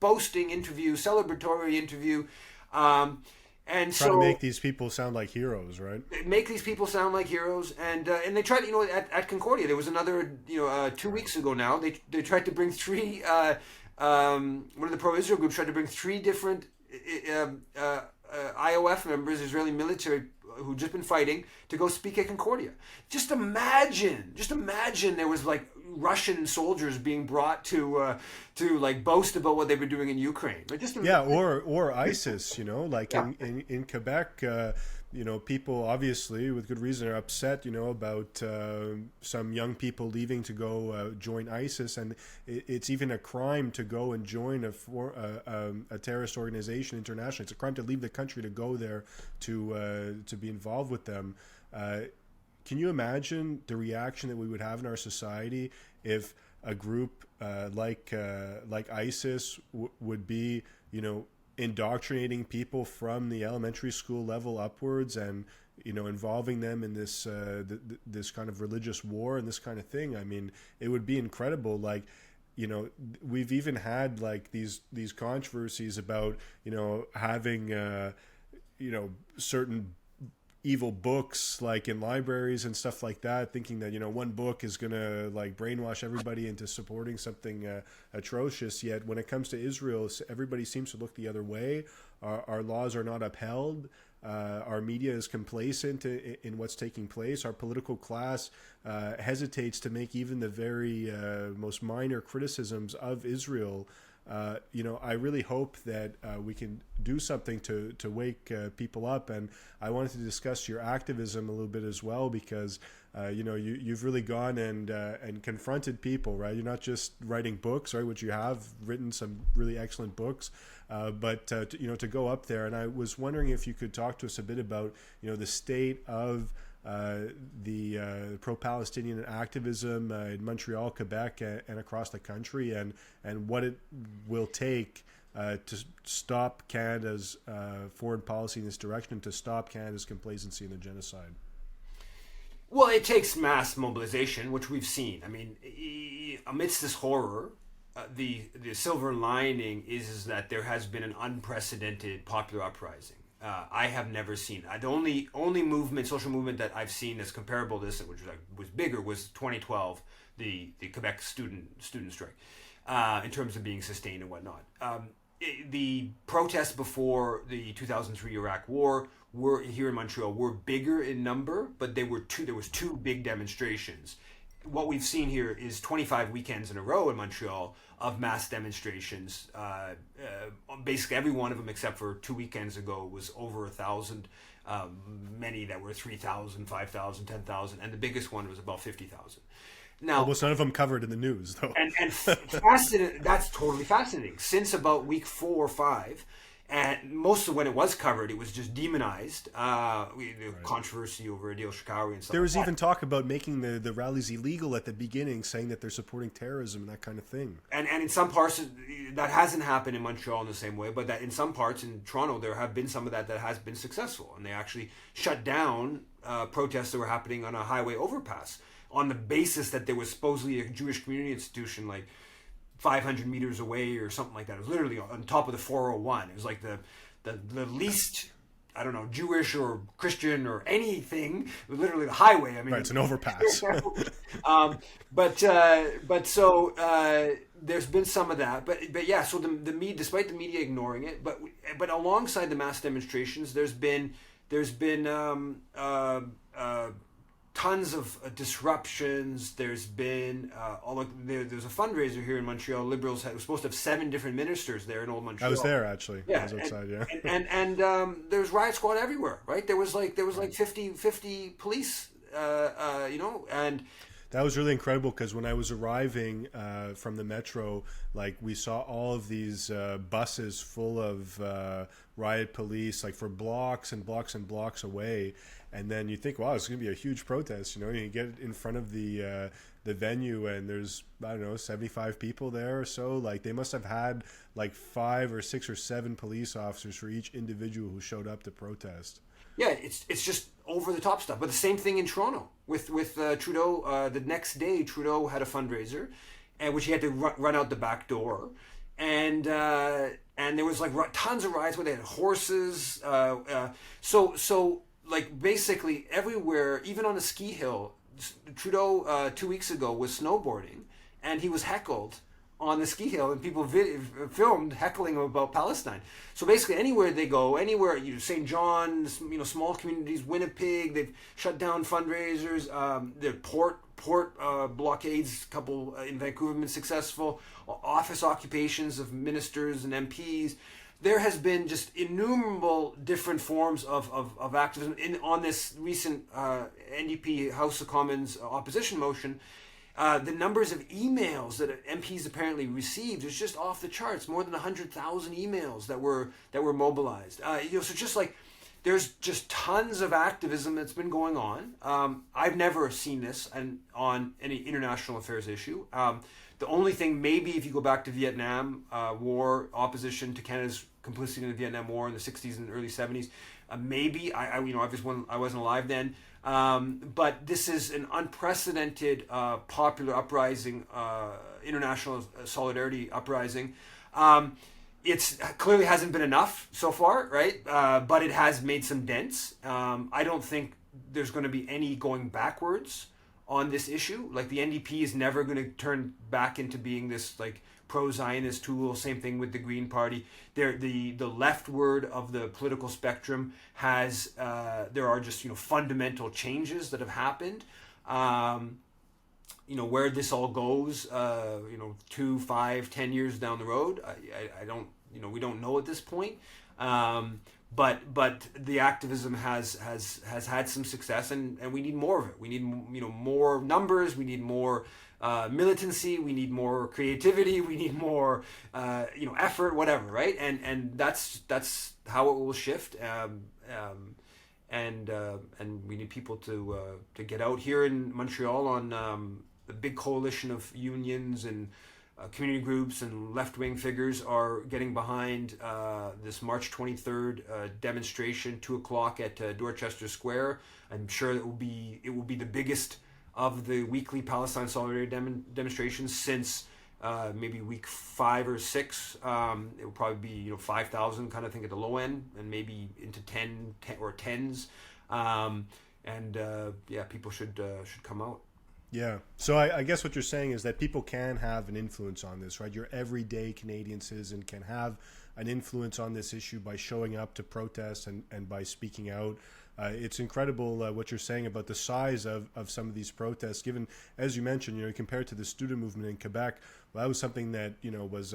boasting interview, celebratory interview. And trying to make these people sound like heroes, right? Make these people sound like heroes, and they tried. At Concordia, there was another. 2 weeks ago now, they tried to bring three. One of the pro-Israel groups tried to bring three different IOF members, Israeli military, who'd just been fighting, to go speak at Concordia. Just imagine there was Russian soldiers being brought to boast about what they were doing in Ukraine. Or ISIS. In Quebec, people obviously with good reason are upset, about some young people leaving to go join ISIS, and it's even a crime to go and join a terrorist organization internationally. It's a crime to leave the country to go there to be involved with them. Can you imagine the reaction that we would have in our society if a group like ISIS would be, indoctrinating people from the elementary school level upwards, and involving them in this this kind of religious war and this kind of thing? I mean, it would be incredible. We've even had these controversies about having certain evil books in libraries and stuff like that, thinking that one book is gonna brainwash everybody into supporting something atrocious. Yet when it comes to Israel, everybody seems to look the other way. Our laws are not upheld. Our media is complacent in what's taking place. Our political class hesitates to make even the very most minor criticisms of Israel. I really hope that we can do something to wake people up, and I wanted to discuss your activism a little bit as well, because you've really gone and confronted people, right? You're not just writing books, right? Which you have written some really excellent books, but to go up there. And I was wondering if you could talk to us a bit about the state of the pro-Palestinian activism in Montreal, Quebec, and across the country, and what it will take to stop Canada's foreign policy in this direction, and to stop Canada's complacency in the genocide. Well, it takes mass mobilization, which we've seen. I mean, amidst this horror, the silver lining is that there has been an unprecedented popular uprising. I have never seen. The only movement, social movement that I've seen that's comparable to this, which was bigger, was 2012, the Quebec student strike, in terms of being sustained and whatnot. The protests before the 2003 Iraq War were here in Montreal were bigger in number, but there was two big demonstrations. What we've seen here is 25 weekends in a row in Montreal of mass demonstrations. Basically every one of them, except for 2 weekends ago, was over 1,000. Many that were 3,000, 5,000, 10,000, and the biggest one was about 50,000. Now, almost none of them covered in the news, though. And fascinating. That's totally fascinating. Since about week 4 or 5, and most of when it was covered, it was just demonized. Controversy over Adil Shikawi and stuff. There was even talk about making the rallies illegal at the beginning, saying that they're supporting terrorism and that kind of thing. And in some parts, that hasn't happened in Montreal in the same way, but that in some parts in Toronto, there have been some of that has been successful. And they actually shut down protests that were happening on a highway overpass on the basis that there was supposedly a Jewish community institution like 500 meters away or something like that. It was literally on top of the 401. It was like the least, I don't know, Jewish or Christian or anything. It was literally the highway. I mean, right, it's an overpass. But so there's been some of that. But yeah, so the media, despite the media ignoring it, but alongside the mass demonstrations, there's been tons of disruptions. There's been there's a fundraiser here in Montreal. Liberals were supposed to have 7 different ministers there in Old Montreal. I was there actually. Yeah, I was outside. And there's riot squad everywhere. Right, there was like 50 police. And that was really incredible because when I was arriving from the metro, like we saw all of these buses full of riot police, like for blocks and blocks and blocks away. And then you think, wow, it's going to be a huge protest. You know, you get in front of the venue and there's, I don't know, 75 people there or so. Like they must have had like 5 or 6 or 7 police officers for each individual who showed up to protest. Yeah, it's just over the top stuff. But the same thing in Toronto with Trudeau. The next day, Trudeau had a fundraiser, which he had to run out the back door, and there was like tons of riots where they had horses. So like basically everywhere, even on a ski hill, Trudeau 2 weeks ago was snowboarding, and he was heckled on the ski hill, and people filmed heckling him about Palestine. So basically, anywhere they go, St. John's, small communities, Winnipeg, they've shut down fundraisers. The port blockades, a couple in Vancouver, have been successful. Office occupations of ministers and MPs. There has been just innumerable different forms of activism on this recent NDP House of Commons opposition motion. The numbers of emails that MPs apparently received is just off the charts. More than 100,000 emails that were mobilized. So just like there's just tons of activism that's been going on. I've never seen this on any international affairs issue. The only thing, maybe if you go back to Vietnam War, opposition to Canada's complicity in the Vietnam War in the 60s and early 70s, maybe I wasn't alive then. But this is an unprecedented popular uprising, international solidarity uprising. It's clearly hasn't been enough so far, right? But it has made some dents. I don't think there's going to be any going backwards on this issue. Like the NDP is never going to turn back into being this like pro-Zionist tool. Same thing with the Green Party. The leftward of the political spectrum has there are just fundamental changes that have happened. Where this all goes 2, 5, 10 years down the road, I don't we don't know at this point. But the activism has had some success, and we need more of it. We need more numbers. We need more militancy. We need more creativity. We need more effort. Whatever, right? And that's how it will shift. And we need people to get out here in Montreal on the big coalition of unions and community groups and left-wing figures are getting behind this March 23rd demonstration, 2:00 at Dorchester Square. I'm sure it will be the biggest of the weekly Palestine solidarity demonstrations since maybe week 5 or 6, it will probably be 5,000 kind of thing at the low end, and maybe into 10 or 10s. People should come out. Yeah. So I guess what you're saying is that people can have an influence on this, right? Your everyday Canadian citizen can have an influence on this issue by showing up to protest and by speaking out. It's incredible what you're saying about the size of some of these protests, given, as you mentioned, compared to the student movement in Quebec, well, that was something that, was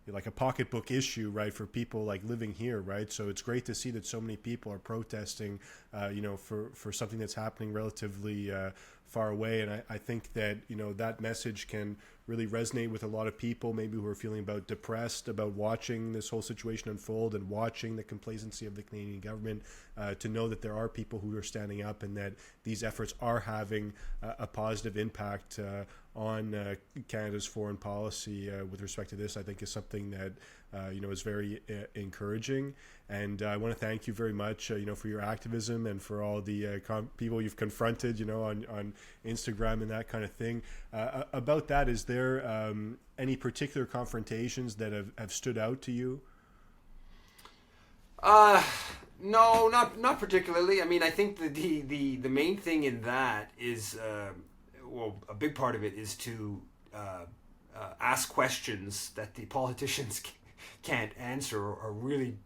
like a pocketbook issue, right, for people like living here, right? So it's great to see that so many people are protesting, for something that's happening relatively far away. And I think that, that message can really resonate with a lot of people, maybe who are feeling depressed about watching this whole situation unfold and watching the complacency of the Canadian government, to know that there are people who are standing up and that these efforts are having a positive impact on Canada's foreign policy with respect to this, I think is something that is very encouraging. And I want to thank you very much, for your activism and for all the people you've confronted, on Instagram and that kind of thing. About that, is there any particular confrontations that have stood out to you? No, not particularly. I mean, I think the main thing in that is, a big part of it is to ask questions that the politicians can't answer or really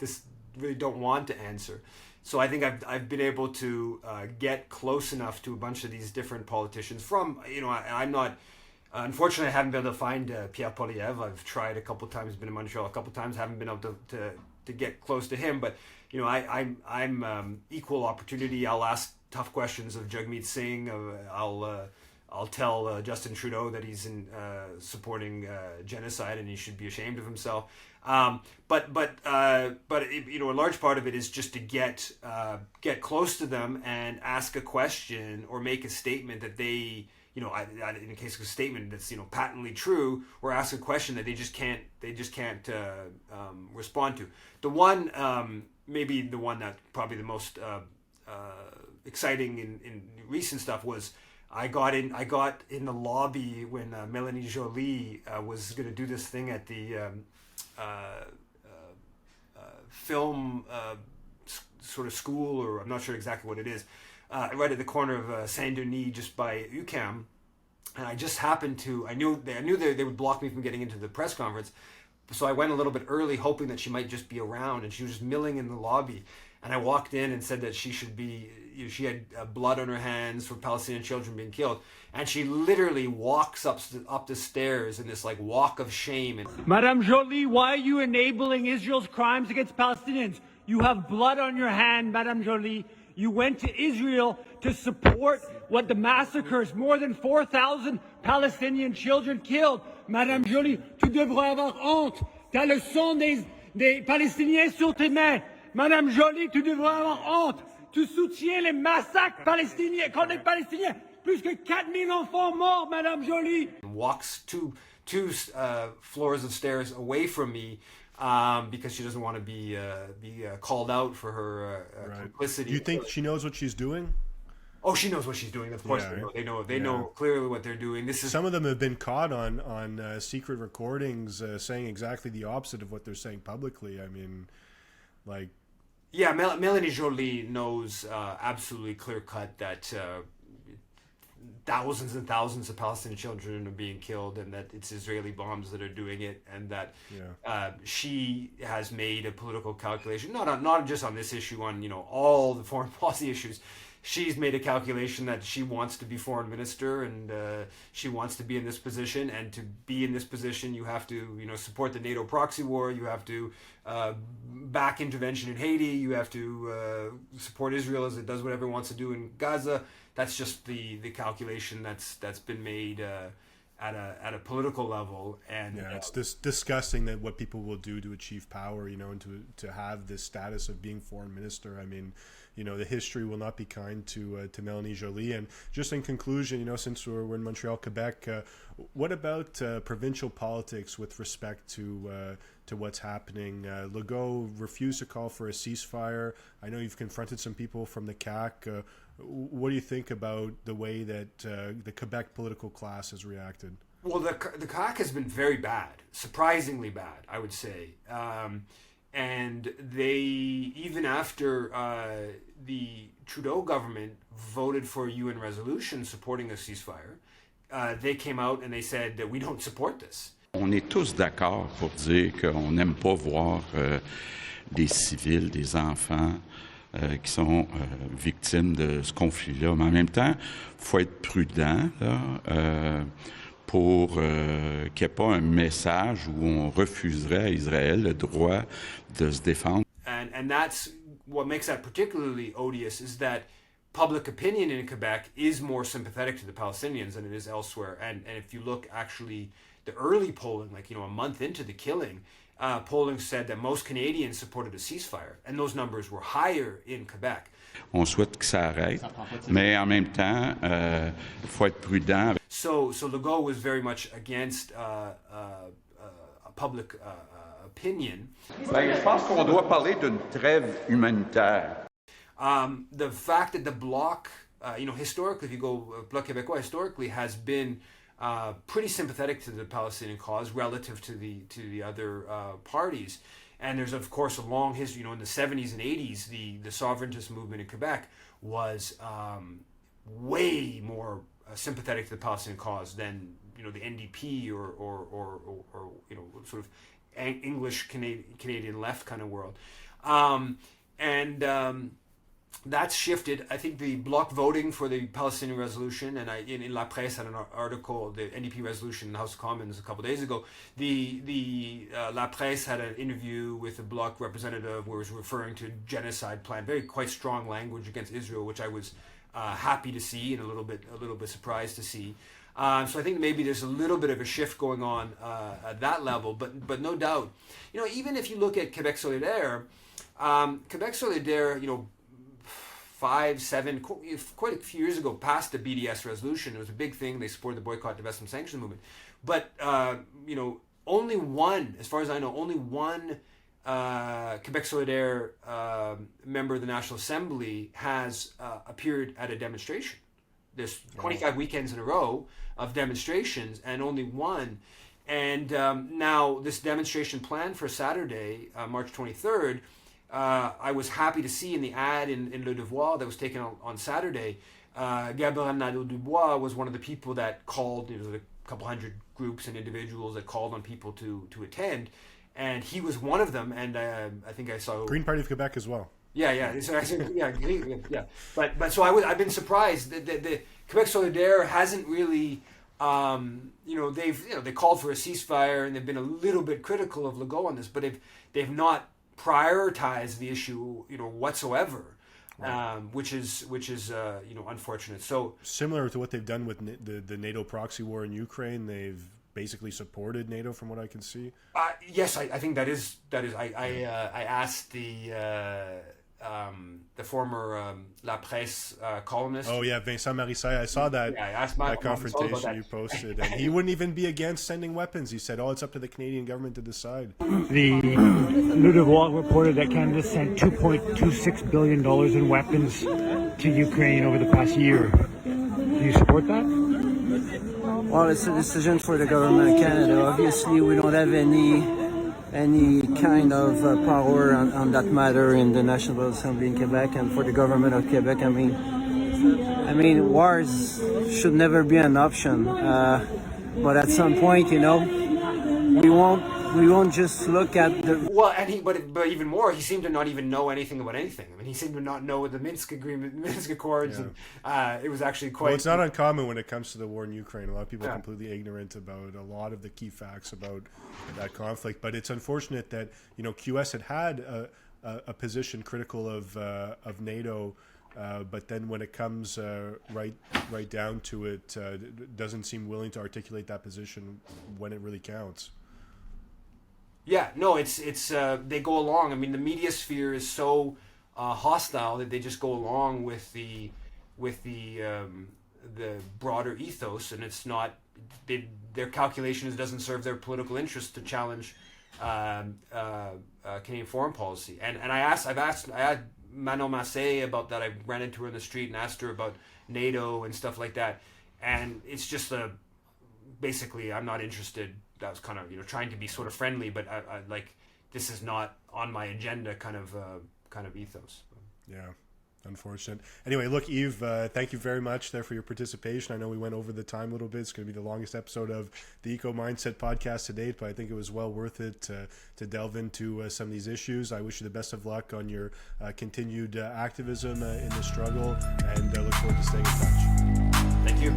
don't want to answer. So I think I've been able to get close enough to a bunch of these different politicians from, I'm not, unfortunately I haven't been able to find Pierre Poilievre. I've tried a couple times, been in Montreal a couple times, haven't been able to get close to him, but I'm equal opportunity. I'll ask tough questions of Jagmeet Singh. I'll tell Justin Trudeau that he's supporting genocide and he should be ashamed of himself. But a large part of it is just to get close to them and ask a question or make a statement that they, in the case of a statement that's patently true, or ask a question that they just can't respond to. The one maybe the one that probably the most exciting in recent stuff was I got in the lobby when Mélanie Joly was going to do this thing at the film sort of school, or I'm not sure exactly what it is, right at the corner of Saint Denis, just by UQAM. And I just happened to, I knew they would block me from getting into the press conference, so I went a little bit early, hoping that she might just be around, and she was just milling in the lobby. And I walked in and said that she should be, she had blood on her hands for Palestinian children being killed. And she literally walks up the stairs in this walk of shame. And Madame Joly, why are you enabling Israel's crimes against Palestinians? You have blood on your hand, Madame Joly. You went to Israel to support what the massacres, more than 4,000 Palestinian children killed. Madame Joly, tu devrais avoir honte. T'as le sang des Palestiniens sur tes mains. Madame Joly, tu devrais avoir honte. Tu soutiens les massacres palestiniens contre les Palestiniens. Plus que 4,000 enfants morts, Madame Joly. Walks two floors of stairs away from me because she doesn't want to be called out for her complicity. Do you think she knows what she's doing? Oh, she knows what she's doing. Of course, they know clearly what they're doing. Some of them have been caught on secret recordings saying exactly the opposite of what they're saying publicly. I mean, yeah, Mélanie Joly knows absolutely clear cut that thousands and thousands of Palestinian children are being killed, and that it's Israeli bombs that are doing it, and that she has made a political calculation, not just on this issue, on all the foreign policy issues. She's made a calculation that she wants to be foreign minister, and she wants to be in this position. And to be in this position, you have to, support the NATO proxy war. You have to back intervention in Haiti. You have to support Israel as it does whatever it wants to do in Gaza. That's just the calculation that's been made at a political level. And it's disgusting that what people will do to achieve power, and to have this status of being foreign minister. I mean, the history will not be kind to Mélanie Joly. And just in conclusion, since we're in Montreal, Quebec, what about provincial politics with respect to what's happening? Legault refused to call for a ceasefire. I know you've confronted some people from the CAQ. What do you think about the way that the Quebec political class has reacted? Well, the CAQ has been very bad, surprisingly bad, I would say. And they, even after the Trudeau government voted for a UN resolution supporting a ceasefire, they came out and they said that we don't support this. On est tous d'accord pour dire qu'on n'aime pas voir des civils, des enfants qui sont victimes de ce conflit-là. Mais en même temps, il faut être prudent là, pour qu'il n'y ait pas un message où on refuserait à Israël le droit de se défendre. And that's what makes that particularly odious, is that public opinion in Quebec is more sympathetic to the Palestinians than it is elsewhere. And if you look actually the early polling, like, a month into the killing, polling said that most Canadians supported a ceasefire, and those numbers were higher in Quebec. On souhaite que ça arrête, mais en même temps, il faut être prudent. So Legault was very much against a public opinion. Je pense qu'on doit parler d'une trêve humanitaire. The fact that the Bloc, historically, if you go Bloc Québécois, historically has been pretty sympathetic to the Palestinian cause relative to the other parties. And there's, of course, a long history. In the 70s and 80s, the sovereigntist movement in Quebec was way more sympathetic to the Palestinian cause than the NDP or sort of English Canadian left kind of world. That's shifted. I think the Bloc voting for the Palestinian resolution, and in La Presse had an article, the NDP resolution in the House of Commons a couple of days ago. The La Presse had an interview with a Bloc representative where he was referring to genocide plan, quite strong language against Israel, which I was happy to see and a little bit surprised to see. So I think maybe there's a little bit of a shift going on at that level, but no doubt, even if you look at Quebec Solidaire, quite a few years ago passed the BDS resolution. It was a big thing. They supported the boycott, divestment, sanctions movement. But, only one, as far as I know, Quebec Solidaire member of the National Assembly has appeared at a demonstration. There's 25 weekends in a row of demonstrations and only one. And now this demonstration planned for Saturday, March 23rd, I was happy to see in the ad in Le Devoir that was taken on Saturday, Gabriel Nadeau-Dubois was one of the people that called. There was a couple hundred groups and individuals that called on people to attend, and he was one of them. And I think I saw Green Party of Quebec as well. Yeah. So yeah. But so I've been surprised that the Quebec Solidaire hasn't really. They called for a ceasefire and they've been a little bit critical of Legault on this, but they've not prioritize the issue, whatsoever, right. Which is unfortunate. So similar to what they've done with the NATO proxy war in Ukraine, they've basically supported NATO, from what I can see. Yes, I think that is. I asked the former La Presse columnist. Oh yeah, Vincent Marissay. I saw that. Yeah, I asked that confrontation you posted, and he wouldn't even be against sending weapons. He said, "Oh, it's up to the Canadian government to decide." The Le Devoir reported that Canada sent $2.26 billion in weapons to Ukraine over the past year. Do you support that? Well, it's a decision for the government of Canada. Obviously, we don't have any kind of power on that matter in the National Assembly in Quebec and for the government of Quebec. I mean, wars should never be an option. But at some point, we won't just look at the. Well, and but even more, he seemed to not even know anything about anything. I mean, he seemed to not know the Minsk Agreement, Minsk Accords, and it was actually quite. Well, it's not uncommon when it comes to the war in Ukraine. A lot of people are completely ignorant about a lot of the key facts about that conflict. But it's unfortunate that QS had a position critical of NATO. But then when it comes right down to it, doesn't seem willing to articulate that position when it really counts. Yeah, no, it's they go along. I mean, the media sphere is so hostile that they just go along with the broader ethos, and it's not their calculations doesn't serve their political interest to challenge Canadian foreign policy. And I had Manon Massé about that. I ran into her in the street and asked her about NATO and stuff like that. And it's just basically, I'm not interested. That was kind of, trying to be sort of friendly, but I like, this is not on my agenda kind of ethos. Yeah. Unfortunate. Anyway, look, Yves, thank you very much there for your participation. I know we went over the time a little bit. It's going to be the longest episode of the Eco Mindset podcast to date, but I think it was well worth it to delve into some of these issues. I wish you the best of luck on your continued activism in the struggle, and look forward to staying in touch. Thank you.